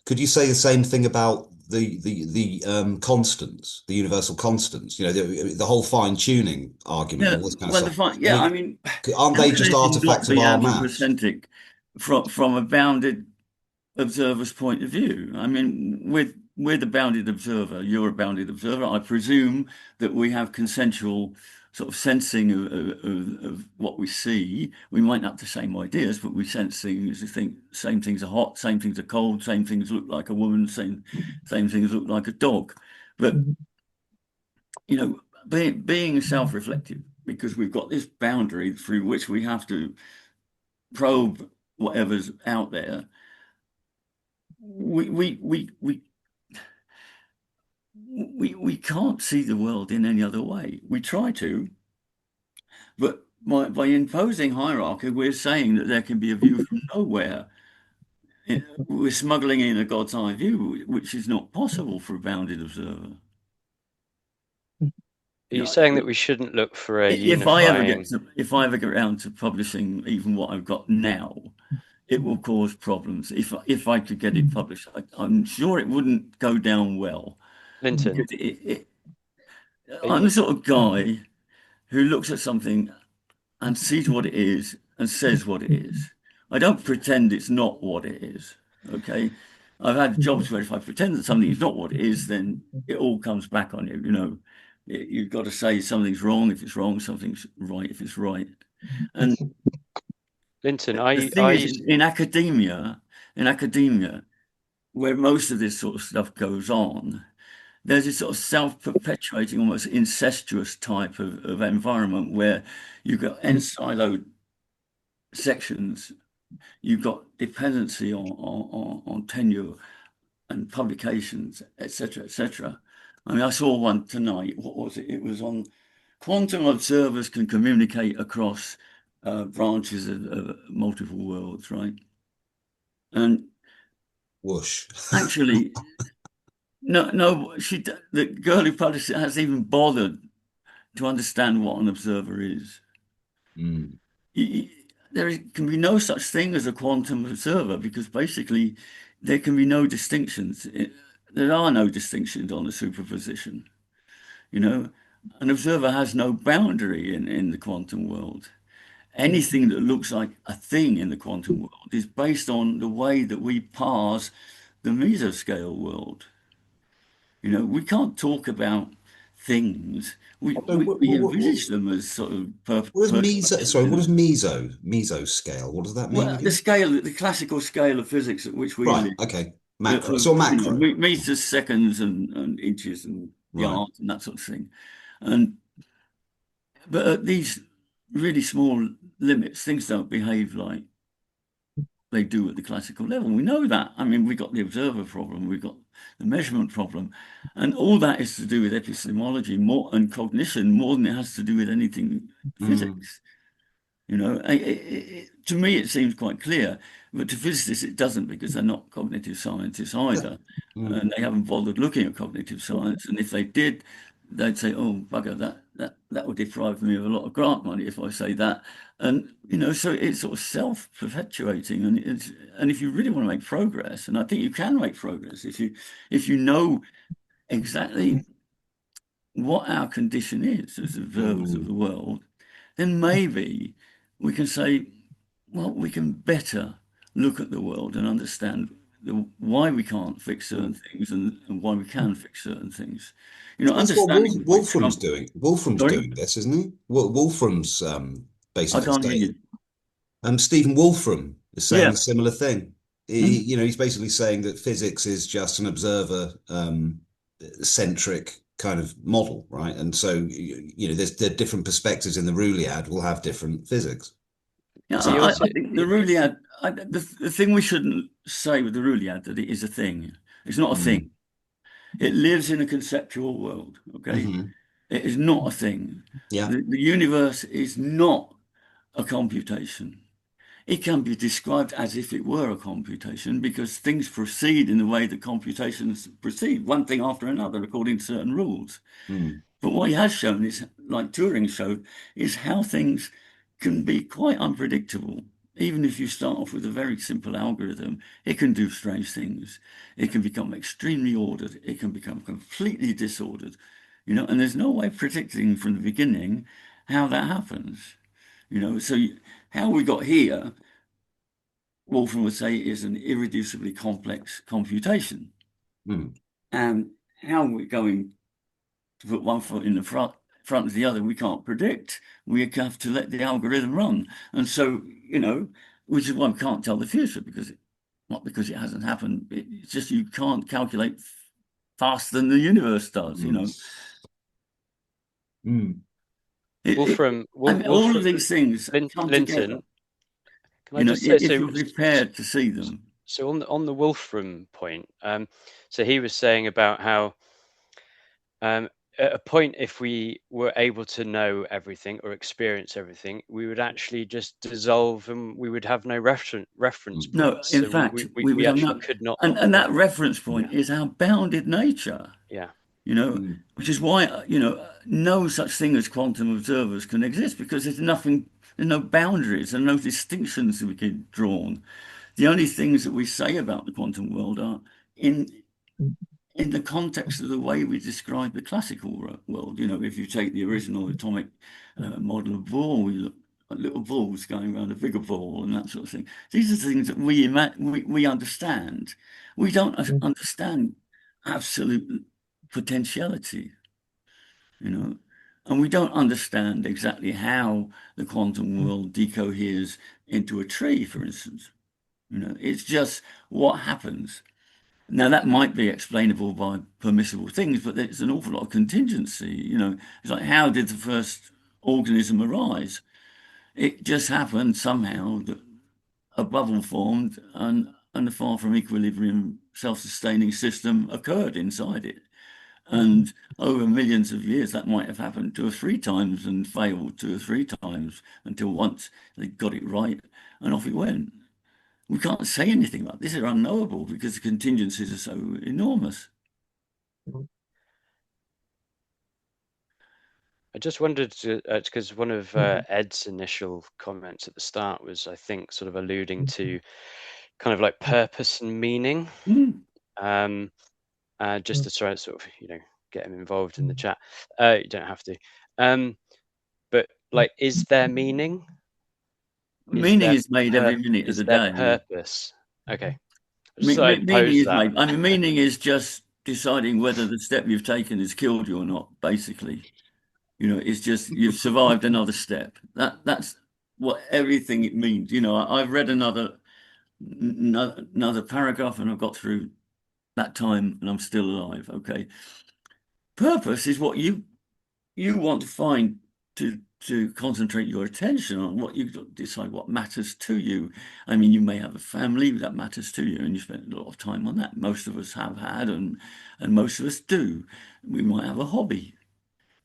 Could you say the same thing about the constants, the universal constants? You know, the whole fine tuning argument, Yeah, all this kind of well, stuff. I mean, Aren't how they can just anything not artifacts of be our maths? anthropocentric from a bounded observer's point of view? I mean, we're the bounded observer, you're a bounded observer. I presume that we have consensual sort of sensing of what we see. We might not have the same ideas, but we sense things. We think same things are hot, same things are cold, same things look like a woman, same things look like a dog. But being self-reflective, because we've got this boundary through which we have to probe whatever's out there. We can't see the world in any other way. We try to, but by imposing hierarchy, we're saying that there can be a view from nowhere. We're smuggling in a God's eye view, which is not possible for a bounded observer. Are you saying that we shouldn't look for a if I ever unifying? get around to publishing even what I've got now, it will cause problems. If I could get it published, I'm sure it wouldn't go down well. Lynton, I'm the sort of guy who looks at something and sees what it is and says what it is. I don't pretend it's not what it is. Okay. I've had jobs where if I pretend that something is not what it is, then it all comes back on you. You've got to say something's wrong if it's wrong, something's right if it's right. And Lynton, the thing is, in academia, where most of this sort of stuff goes on, there's this sort of self-perpetuating, almost incestuous type of environment where you've got siloed sections, you've got dependency on tenure and publications, etc., etc. I mean, I saw one tonight. What was it? It was on quantum observers can communicate across branches of multiple worlds, right? And whoosh. Actually, no, the girl who published it hasn't even bothered to understand what an observer is. Mm. There can be no such thing as a quantum observer because basically there can be no distinctions. There are no distinctions on the superposition. An observer has no boundary in the quantum world. Anything that looks like a thing in the quantum world is based on the way that we parse the mesoscale world. We can't talk about things. We envisage them as sort of what is mesoscale? What does that mean? Well, the classical scale of physics at which we right. live. Okay. Macro. So macro. Meters, seconds, and inches, and yards, and that sort of thing. But at these really small limits, things don't behave like they do at the classical level. We know that. I mean, we got the observer problem, we got the measurement problem, and all that is to do with epistemology and cognition more than it has to do with anything physics. To me, it seems quite clear, but to physicists, it doesn't because they're not cognitive scientists either, and they haven't bothered looking at cognitive science. And if they did, they'd say, "Oh, bugger, that would deprive me of a lot of grant money if I say that." And so it's sort of self-perpetuating. And if you really want to make progress, and I think you can make progress if you know exactly what our condition is as observers of the world, then maybe we can say, well, we can better look at the world and understand why we can't fix certain things and why we can fix certain things. That's what Wolfram's doing. Wolfram's doing this, isn't he? Wolfram's basically. I can't hear you. Stephen Wolfram is saying a similar thing. He's basically saying that physics is just an observer centric kind of model, right? And so there are different perspectives in the Rouliad will have different physics. Yeah, So you I also think the Rouliad, the thing we shouldn't say with the Rouliad that it is a thing. It's not a thing. It lives in a conceptual world, okay? It is not a thing. Yeah. The universe is not a computation. It can be described as if it were a computation because things proceed in the way that computations proceed, one thing after another, according to certain rules. But what he has shown is, like Turing showed, is how things can be quite unpredictable. Even if you start off with a very simple algorithm, it can do strange things. It can become extremely ordered. It can become completely disordered, and there's no way of predicting from the beginning how that happens. So how we got here, Wolfram would say, is an irreducibly complex computation. And how we're going to put one foot in the front of the other, we can't predict. We have to let the algorithm run. And so, which is why we can't tell the future, not because it hasn't happened. It's just you can't calculate faster than the universe does, Wolfram, all of these things come together. Lynton, can I just say, if you're prepared to see them. So on the Wolfram point, so he was saying about how at a point, if we were able to know everything or experience everything, we would actually just dissolve and we would have no reference points. No, in fact, we actually could not. And that reference point is our bounded nature. Yeah. Which is why, no such thing as quantum observers can exist, because there's no boundaries and no distinctions that we can drawn. The only things that we say about the quantum world are in the context of the way we describe the classical world. If you take the original atomic model of Bohr, we look at little balls going around a bigger ball and that sort of thing. These are things that we understand. We don't understand absolute potentiality, and we don't understand exactly how the quantum world decoheres into a tree, for instance. It's just what happens. Now, that might be explainable by permissible things, but there's an awful lot of contingency. It's like, how did the first organism arise? It just happened somehow that a bubble formed and a far from equilibrium self-sustaining system occurred inside it. And over millions of years, that might have happened 2 or 3 times and failed 2 or 3 times until once they got it right and off it went. We can't say anything about this. These are unknowable because the contingencies are so enormous. I just wondered, because one of Ed's initial comments at the start was, I think, sort of alluding to kind of like purpose and meaning, just to try and sort of, get him involved in the chat. You don't have to. But like, is there meaning? Meaning is made every minute of the day. Purpose. Okay. Meaning is made. I mean, meaning is just deciding whether the step you've taken has killed you or not, basically. It's just you've survived another step. That's what everything it means. I've read another paragraph and I've got through that time and I'm still alive. Okay. Purpose is what you want to find to concentrate your attention on, what you decide what matters to you. I mean, you may have a family that matters to you and you spend a lot of time on that. Most of us have had and most of us do. We might have a hobby.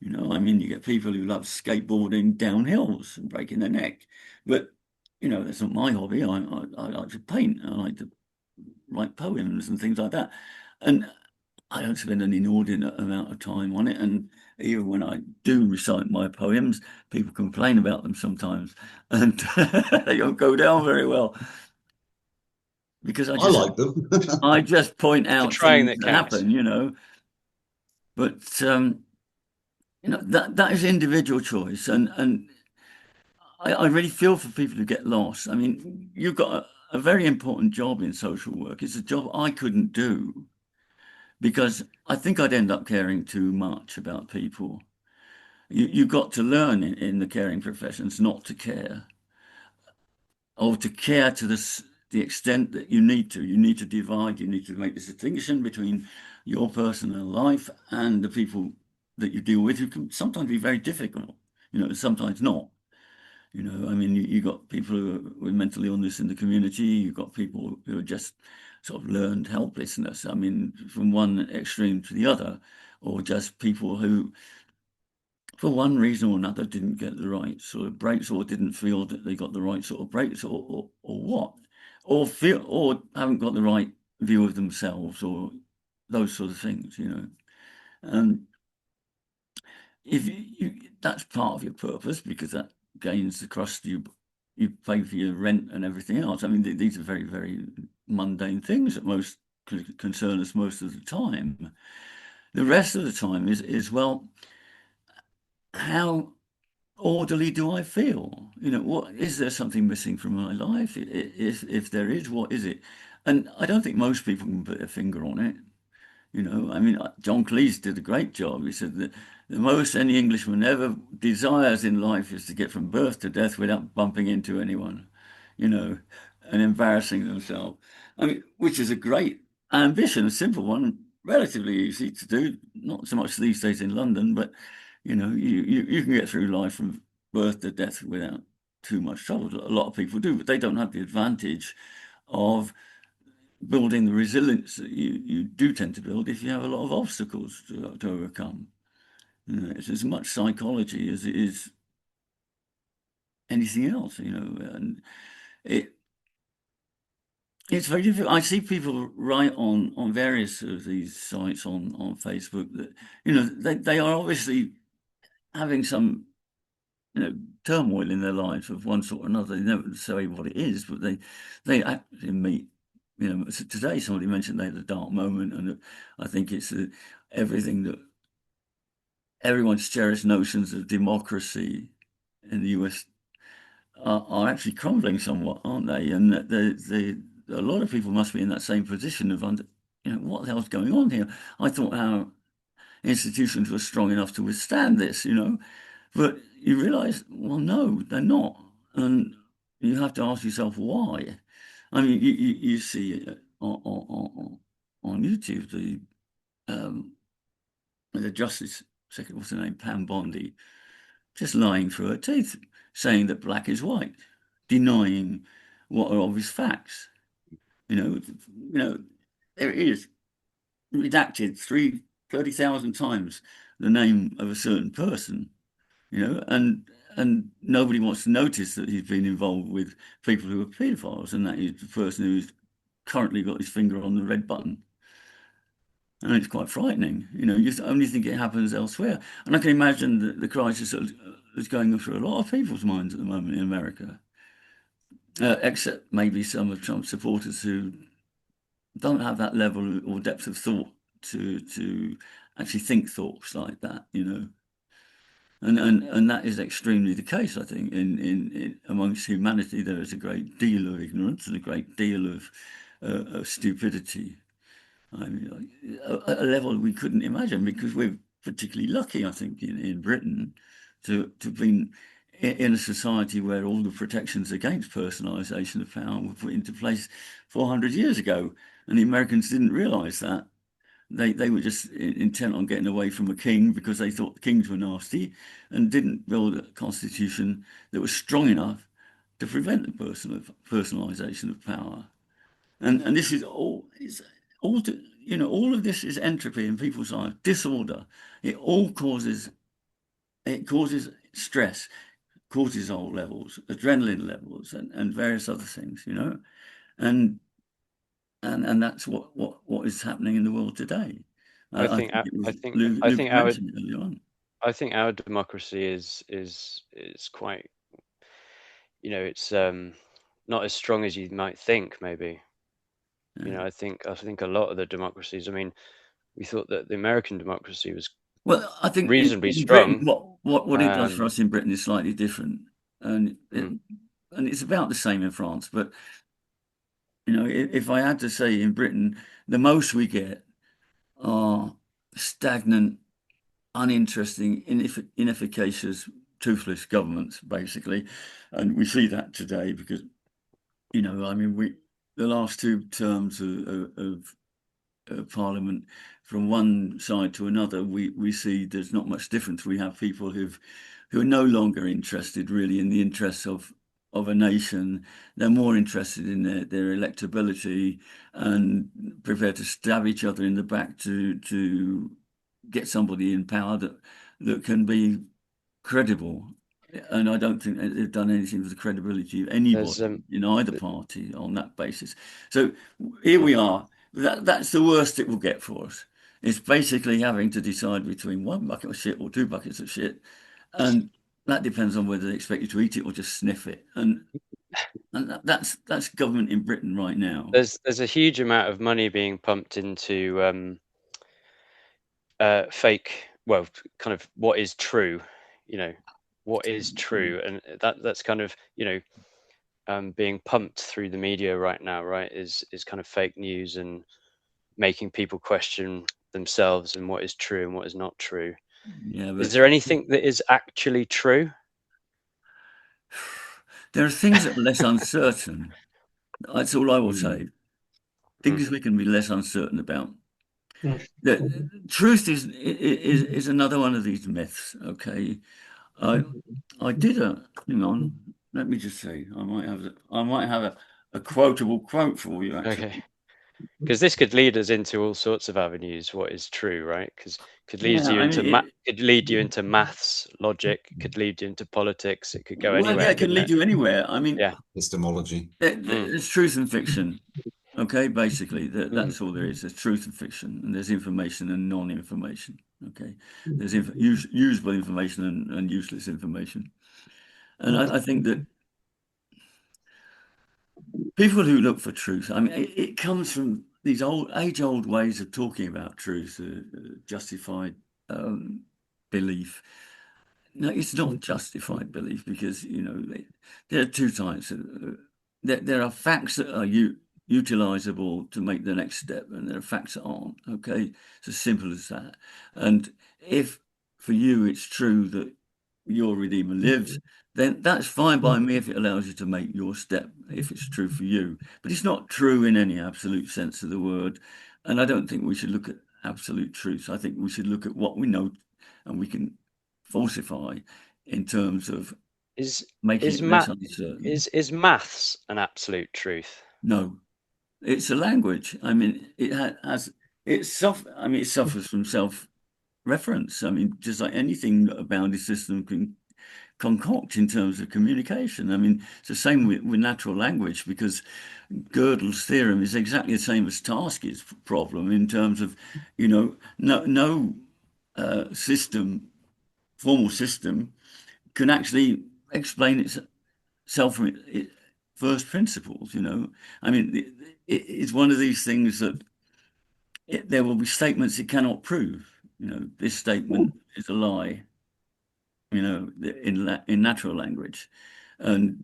You get people who love skateboarding down hills and breaking their neck. But, that's not my hobby. I like to paint. I like to write poems and things like that. And I don't spend an inordinate amount of time on it. And even when I do recite my poems, people complain about them sometimes. And they don't go down very well. Because I like them. I just point out things that happen, But that is individual choice, and I really feel for people who get lost. I mean, you've got a very important job in social work. It's a job I couldn't do because I think I'd end up caring too much about people. You've got to learn in the caring professions not to care, or to care to the extent that you need to. You need to divide. You need to make this distinction between your personal life and the people that you deal with who can sometimes be very difficult, sometimes not. I mean, you got people with mental illness in the community, you've got people who are just sort of learned helplessness, I mean, from one extreme to the other, or just people who, for one reason or another, didn't get the right sort of breaks, or didn't feel that they got the right sort of breaks, or what, or haven't got the right view of themselves, or those sort of things, And if that's part of your purpose, because that gains the trust you pay for your rent and everything else. I mean, these are very, very mundane things that most concern us most of the time. The rest of the time is well, how orderly do I feel? What is there something missing from my life? If there is, what is it? And I don't think most people can put their finger on it. I mean, John Cleese did a great job. He said that the most any Englishman ever desires in life is to get from birth to death without bumping into anyone, and embarrassing themselves. I mean, which is a great ambition, a simple one, relatively easy to do. Not so much these days in London, but you can get through life from birth to death without too much trouble. A lot of people do, but they don't have the advantage of building the resilience that you do tend to build if you have a lot of obstacles to overcome. It's as much psychology as it is anything else, and it's very difficult. I see people write on various of these sites on Facebook that they are obviously having some turmoil in their lives of one sort or another. They never say what it is, but they actually meet. Today somebody mentioned they had a dark moment, and I think it's everything that everyone's cherished notions of democracy in the US are actually crumbling somewhat, aren't they? And a lot of people must be in that same position of what the hell's going on here? I thought our institutions were strong enough to withstand this, but you realize, well, no, they're not, and you have to ask yourself why. I mean, you see on YouTube the Justice Secretary, what's her name, Pam Bondi, just lying through her teeth, saying that black is white, denying what are obvious facts. There it is, redacted 30,000 times the name of a certain person, and nobody wants to notice that he's been involved with people who are paedophiles, and that is the person who's currently got his finger on the red button. And it's quite frightening. You only think it happens elsewhere. And I can imagine that the crisis is going through a lot of people's minds at the moment in America, except maybe some of Trump's supporters who don't have that level or depth of thought to actually think thoughts like that, And that is extremely the case, I think. In amongst humanity, there is a great deal of ignorance and a great deal of stupidity. I mean, a level we couldn't imagine, because we're particularly lucky, I think, in Britain to have been in a society where all the protections against personalisation of power were put into place 400 years ago, and the Americans didn't realise that. They were just intent on getting away from a king because they thought the kings were nasty, and didn't build a constitution that was strong enough to prevent the personalisation of power. And this is all all of this is entropy in people's lives, disorder. It causes stress, cortisol levels, adrenaline levels, and various other things, and that's what is happening in the world today. I think Luke mentioned it earlier on. I think our democracy is quite, it's not as strong as you might think, maybe. Yeah. I think a lot of the democracies, I mean, we thought that the American democracy was I think reasonably in strong. Britain, what it does for us in Britain is slightly different, and it's about the same in France. But if I had to say, in Britain, the most we get are stagnant, uninteresting, inefficacious, toothless governments, basically, and we see that today because, I mean, the last two terms of Parliament, from one side to another, we see there's not much difference. We have people who are no longer interested really in the interests of a nation. They're more interested in their electability and prepared to stab each other in the back to get somebody in power that can be credible. And I don't think they've done anything for the credibility of anybody in either party on that basis. So here we are. That's the worst it will get for us. It's basically having to decide between one bucket of shit or two buckets of shit. And that depends on whether they expect you to eat it or just sniff it. And that's government in Britain right now. There's a huge amount of money being pumped into fake, well, kind of what is true, what is true, and that's kind of being pumped through the media right now, right? Is kind of fake news and making people question themselves and what is true and what is not true. Yeah, is there anything that is actually true? There are things that are less uncertain. That's all I will say. Things we can be less uncertain about. The truth is another one of these myths. Okay, I did hang on. Let me just say, I might have a quotable quote for you. Actually. Okay, because this could lead us into all sorts of avenues. What is true, right? Because could lead you into could lead you into maths, logic. Could lead you into politics. It could go anywhere. Yeah, it can lead you anywhere. I mean, epistemology. There's truth and fiction. Okay, basically, that's all there is. There's truth and fiction, and there's information and non-information. Okay, there's usable information and useless information. And I think that people who look for truth, I mean, it comes from these age-old ways of talking about truth, justified belief. No, it's not justified belief because, there are two types. There are facts that are utilizable to make the next step, and there are facts that aren't. Okay, it's as simple as that. And if for you it's true that your Redeemer lives, then that's fine by me if it allows you to make your step, if it's true for you. But it's not true in any absolute sense of the word. And I don't think we should look at absolute truth. I think we should look at what we know and we can falsify in terms of making it less uncertain. Is maths an absolute truth? No, it's a language. I mean, it suffers from self-reference. I mean, just like anything that a bounded system can concoct in terms of communication. I mean, it's the same with natural language, because Gödel's theorem is exactly the same as Tarski's problem in terms of, no formal system can actually explain itself from its first principles. I mean, it's one of these things that there will be statements it cannot prove. This statement is a lie. In natural language, and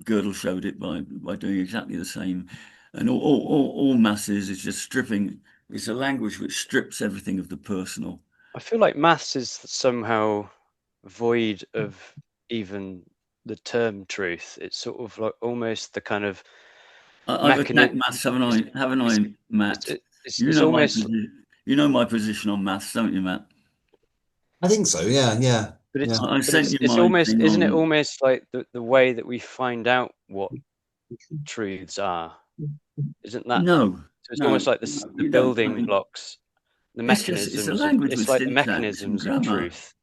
Gödel showed it by doing exactly the same. And all maths is just stripping. It's a language which strips everything of the personal. I feel like maths is somehow void of even the term truth. It's sort of like almost the kind of. I've attacked maths, haven't I, Matt? You know my position on maths, don't you, Matt? I think so. Yeah. But it's almost, isn't it almost like the way that we find out what truths are? Isn't that? No. So it's almost like the building blocks, the mechanisms. It's a language. It's like the mechanisms of truth.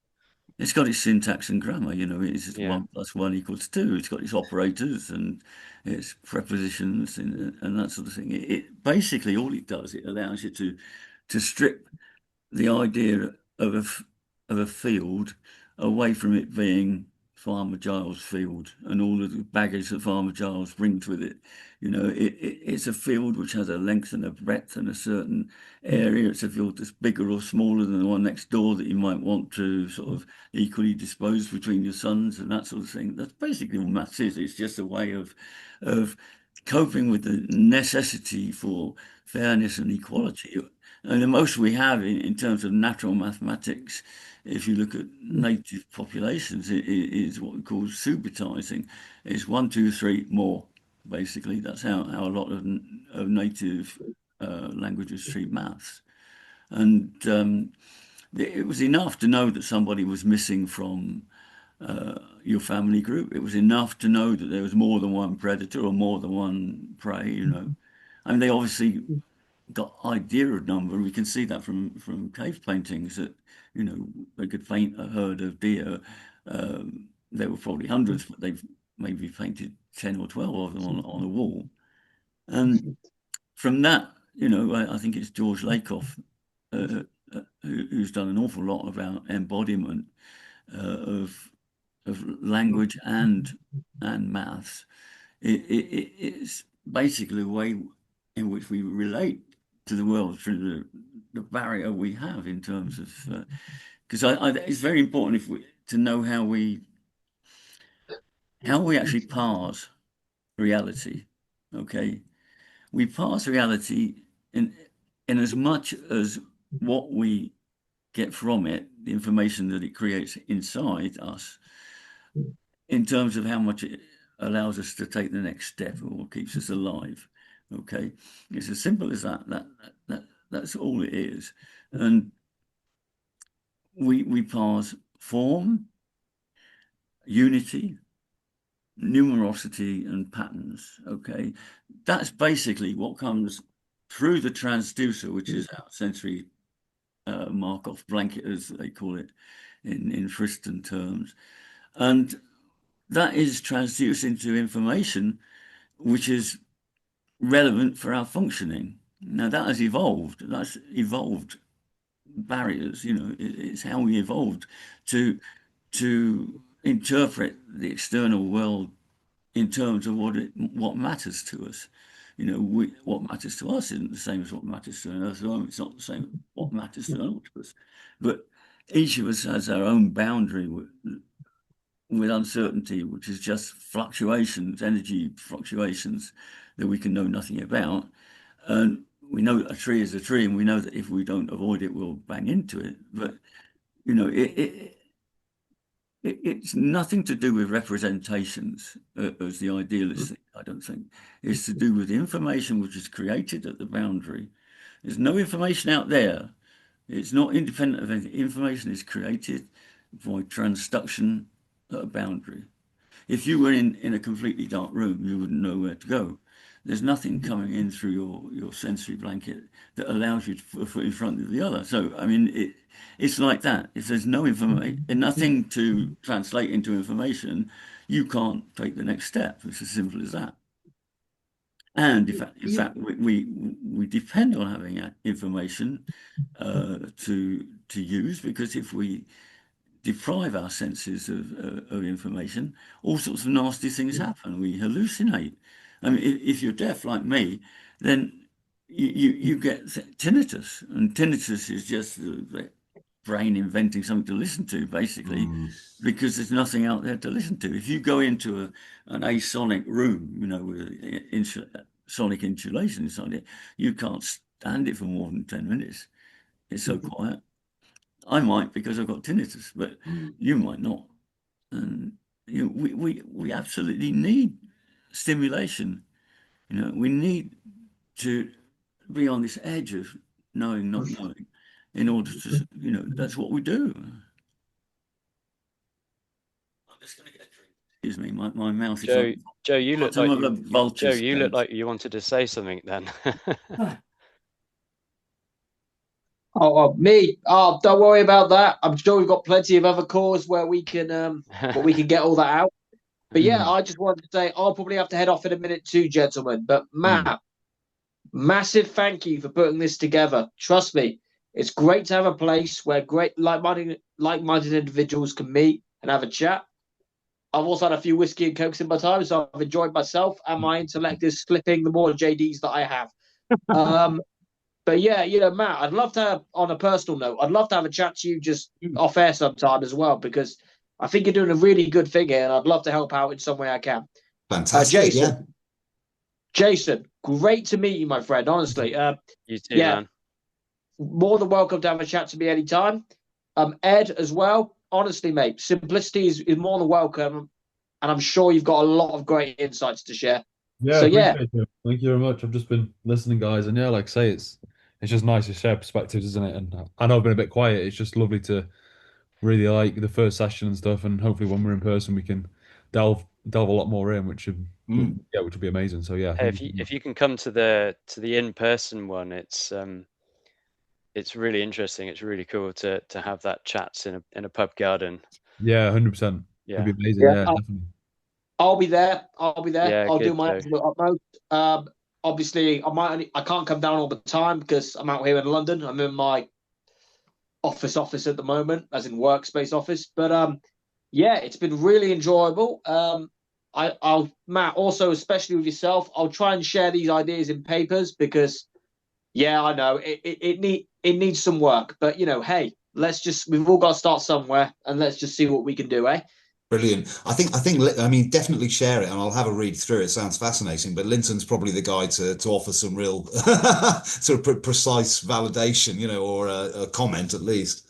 It's got its syntax and grammar. It's 1 + 1 = 2. It's got its operators and its prepositions and that sort of thing. It basically, all it does, it allows you to strip the idea of a field away from it being Farmer Giles' field and all of the baggage that Farmer Giles brings with it. It's a field which has a length and a breadth and a certain area. It's a field that's bigger or smaller than the one next door that you might want to sort of equally dispose between your sons and that sort of thing. That's basically what maths is. It's just a way of coping with the necessity for fairness and equality. And the most we have in terms of natural mathematics, if you look at native populations, it is what we call supertizing. It's 1, 2, 3 more, basically. That's how a lot of native languages treat maths. And it was enough to know that somebody was missing from your family group. It was enough to know that there was more than one predator or more than one prey, you know. And they obviously got idea of number. We can see that from cave paintings that, you know, they could paint a herd of deer. There were probably hundreds, but they've maybe painted 10 or 12 of them on a wall. And from that, you know, I think it's George Lakoff who's done an awful lot about embodiment of language and maths. It's basically a way in which we relate to the world through the barrier we have in terms of because it's very important to know how we actually parse reality. Okay, we parse reality in as much as what we get from it, the information that it creates inside us, in terms of how much it allows us to take the next step or keeps us alive. Okay, it's as simple as that. That's all it is. And we parse form, unity, numerosity, and patterns. Okay, that's basically what comes through the transducer, which is our sensory Markov blanket, as they call it in Friston terms, and that is transduced into information which is relevant for our functioning. Now that has evolved. That's evolved barriers. You know, it's how we evolved to interpret the external world in terms of what matters to us. You know, what matters to us isn't the same as what matters to an earthworm. It's not the same as what matters to an octopus. But each of us has our own boundary with uncertainty, which is just fluctuations, energy fluctuations that we can know nothing about. And we know a tree is a tree, and we know that if we don't avoid it, we'll bang into it. But, you know, it's nothing to do with representations as the idealists think, I don't think. It's to do with the information which is created at the boundary. There's no information out there. It's not independent of anything. Information is created by transduction at a boundary. If you were in a completely dark room, you wouldn't know where to go. There's nothing coming in through your sensory blanket that allows you to put a foot in front of the other. So, I mean, it's like that. If there's no information, nothing to translate into information, you can't take the next step. It's as simple as that. And in fact, we depend on having information to use, because if we deprive our senses of information, all sorts of nasty things happen. We hallucinate. I mean, if you're deaf like me, then you get tinnitus, and tinnitus is just the brain inventing something to listen to, basically, because there's nothing out there to listen to. If you go into an asonic room, you know, with sonic insulation inside it, you can't stand it for more than 10 minutes. It's so quiet. I might, because I've got tinnitus, but you might not. And you know, we absolutely need stimulation. You know, we need to be on this edge of knowing, not knowing, in order to, you know, that's what we do. I'm just going to get a drink. Excuse me, my mouth is Joe, you look like Joe, you look like you wanted to say something then. Me? Oh, don't worry about that. I'm sure we've got plenty of other calls where we can get all that out. But yeah, I just wanted to say I'll probably have to head off in a minute too, gentlemen. But Matt, massive thank you for putting this together. Trust me, it's great to have a place where great like-minded individuals can meet and have a chat. I've also had a few whiskey and cokes in my time, so I've enjoyed myself, and my intellect is slipping the more JDs that I have. But yeah, you know, Matt, I'd love to, on a personal note, I'd love to have a chat to you just off air sometime as well, because I think you're doing a really good thing here, and I'd love to help out in some way I can. Fantastic, Jason, great to meet you, my friend, honestly. You too, man. More than welcome to have a chat to me anytime. Ed as well, honestly, mate, simplicity is more than welcome, and I'm sure you've got a lot of great insights to share. Yeah, So yeah, appreciate it. Thank you very much. I've just been listening, guys, and yeah, like I say, it's just nice to share perspectives, isn't it? And I know I've been a bit quiet. It's just lovely to really like the first session and stuff, and hopefully when we're in person, we can delve a lot more in, which would yeah, which would be amazing. So yeah, Hey, thank you so if much. you can come to the in-person one, it's really interesting. It's really cool to have that chats in a pub garden. Yeah, 100%. It'd Yeah. be amazing. yeah, Yeah, definitely. I'll be there. I'll be there. Yeah, I'll do good, my Joe. absolute utmost. Obviously, I can't come down all the time because I'm out here in London. I'm in my office at the moment, as in workspace office. But yeah, it's been really enjoyable. I'll Matt also, especially with yourself, I'll try and share these ideas in papers because yeah, I know it needs some work, but hey, we've all got to start somewhere, and let's just see what we can do, eh? Brilliant. I mean, definitely share it, and I'll have a read through. It sounds fascinating. But Linton's probably the guy to offer some real sort of precise validation, or a comment at least.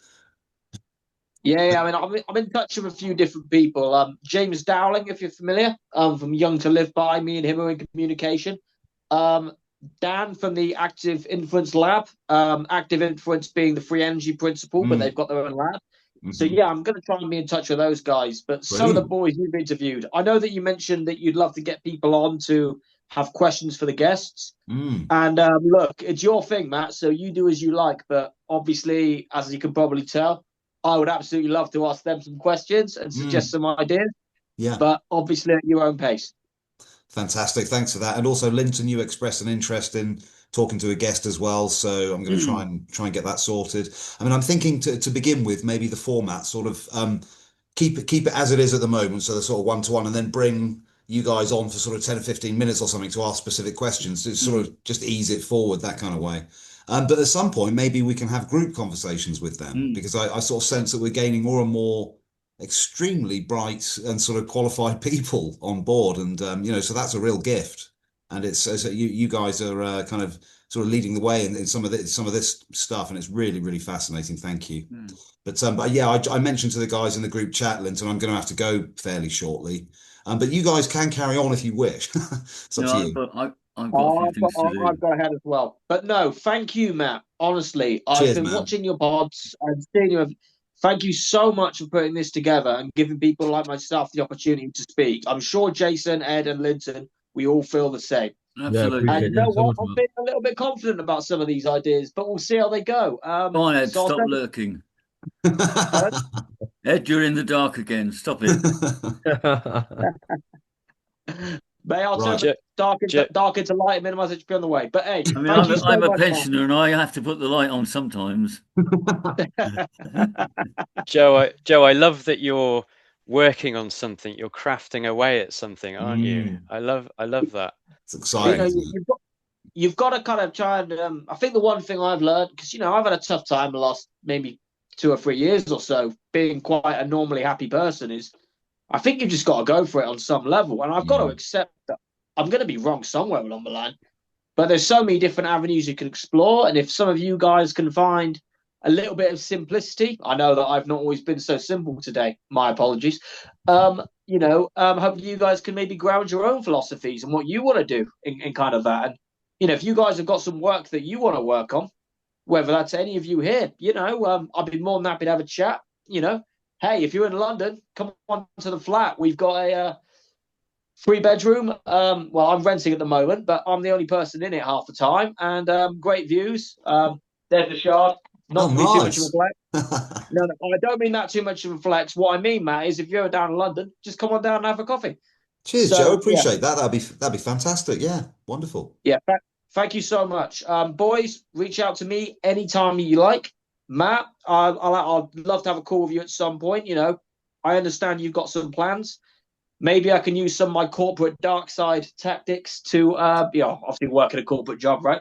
Yeah. I mean, I'm in touch with a few different people. James Dowling, if you're familiar, from Young to Live By. Me and him are in communication. Um, Dan from the Active Influence Lab. Active Influence being the free energy principle, but they've got their own lab. So yeah, I'm going to try and be in touch with those guys. But some of the boys you've interviewed, I know that you mentioned that you'd love to get people on to have questions for the guests. And look, it's your thing, Matt. So you do as you like. But obviously, as you can probably tell, I would absolutely love to ask them some questions and suggest some ideas. Yeah. But obviously at your own pace. Fantastic. Thanks for that. And also, Linton, you expressed an interest in talking to a guest as well. So I'm going to try and get that sorted. I mean, I'm thinking to begin with, maybe the format sort of keep it as it is at the moment. So the sort of one-to-one, and then bring you guys on for sort of 10 or 15 minutes or something to ask specific questions to sort of just ease it forward, that kind of way. But at some point, maybe we can have group conversations with them because I sort of sense that we're gaining more and more extremely bright and sort of qualified people on board, and so that's a real gift. And it's so you guys are kind of sort of leading the way in some of this stuff, and it's really, really fascinating. Thank you. But yeah, I mentioned to the guys in the group chat, Linton, I'm going to have to go fairly shortly. But you guys can carry on if you wish. It's up to you. I've got a few things to do. I've got ahead as well. But no, thank you, Matt. Honestly, I've Cheers, been man. watching your pods and seeing you. Thank you so much for putting this together and giving people like myself the opportunity to speak. I'm sure Jason, Ed, and Linton, we all feel the same. Absolutely. appreciate And you know it so what? much, I'm man. feeling a little bit confident about some of these ideas, but we'll see how they go. Come on, Ed, so stop lurking. Ed, you're in the dark again. Stop it. May I'll Right. turn dark into light and minimize HP on the way. But hey, I mean, thank you so I'm a much, pensioner and I have to put the light on sometimes. Joe, I love that you're working on something. You're crafting away at something, aren't you? I love that. It's exciting. You've got to kind of try and. I think the one thing I've learned, because I've had a tough time the last maybe 2 or 3 years or so, being quite a normally happy person, is I think you've just got to go for it on some level, and I've got to accept that I'm going to be wrong somewhere along the line. But there's so many different avenues you can explore, and if some of you guys can find a little bit of simplicity, I know that I've not always been so simple today. My apologies. Hope you guys can maybe ground your own philosophies and what you want to do in kind of that. And if you guys have got some work that you want to work on, whether that's any of you here, I'd be more than happy to have a chat. Hey, if you're in London, come on to the flat. We've got a 3-bedroom. Well, I'm renting at the moment, but I'm the only person in it half the time, and great views. There's the Shard. Not to be too much of a flex. No, I don't mean that too much of a flex. What I mean, Matt, is if you're down in London, just come on down and have a coffee. Cheers, Joe. Appreciate that. That'd be fantastic. Yeah, wonderful. Yeah, thank you so much, boys. Reach out to me anytime you like, Matt. I'd love to have a call with you at some point. I understand you've got some plans. Maybe I can use some of my corporate dark side tactics to, obviously work at a corporate job, right?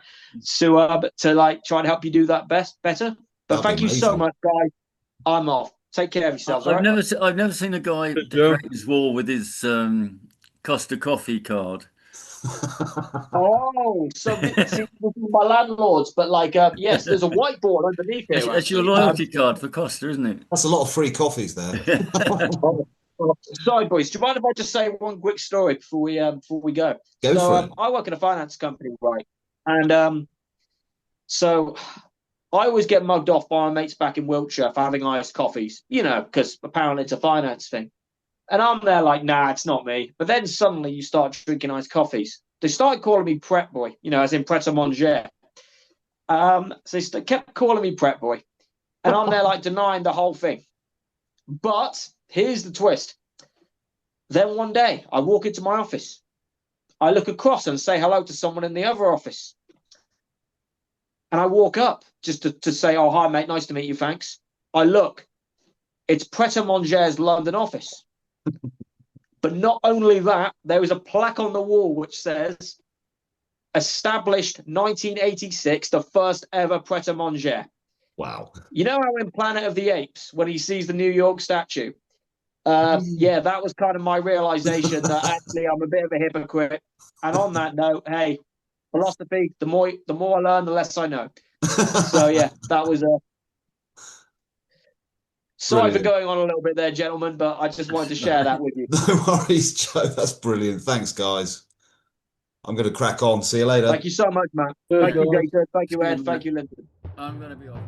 To try and help you do that better. But thank you so much, guys. I'm off. Take care of yourselves. I've never seen a guy decorate his wall with his Costa Coffee card. Oh, so see, my landlords, but yes, there's a whiteboard underneath here. That's your loyalty card for Costa, isn't it? That's a lot of free coffees there. Sorry, boys. Do you mind if I just say one quick story before we go? Go for it. I work in a finance company, right? And so I always get mugged off by my mates back in Wiltshire for having iced coffees, because apparently it's a finance thing. And I'm there like, nah, it's not me. But then suddenly you start drinking iced coffees. They started calling me Prep Boy, as in Pret a Manger. So they kept calling me Prep Boy. And I'm there like denying the whole thing. But here's the twist. Then one day I walk into my office. I look across and say hello to someone in the other office. And I walk up just to say, oh, hi, mate. Nice to meet you. Thanks. I look. It's Pret a Manger's London office. But not only that, there is a plaque on the wall which says, established 1986, the first ever Pret a Manger. Wow. You know how in Planet of the Apes, when he sees the New York statue? Yeah, that was kind of my realization that actually I'm a bit of a hypocrite. And on that note, hey, philosophy, the more I learn, the less I know. So yeah, that was sorry for going on a little bit there, gentlemen, but I just wanted to share that with you. No worries, Joe. That's brilliant. Thanks, guys. I'm going to crack on. See you later. Thank you so much, man. Thank you, Jason. Thank you, Ed. Thank you, Lynton. I'm going to be off.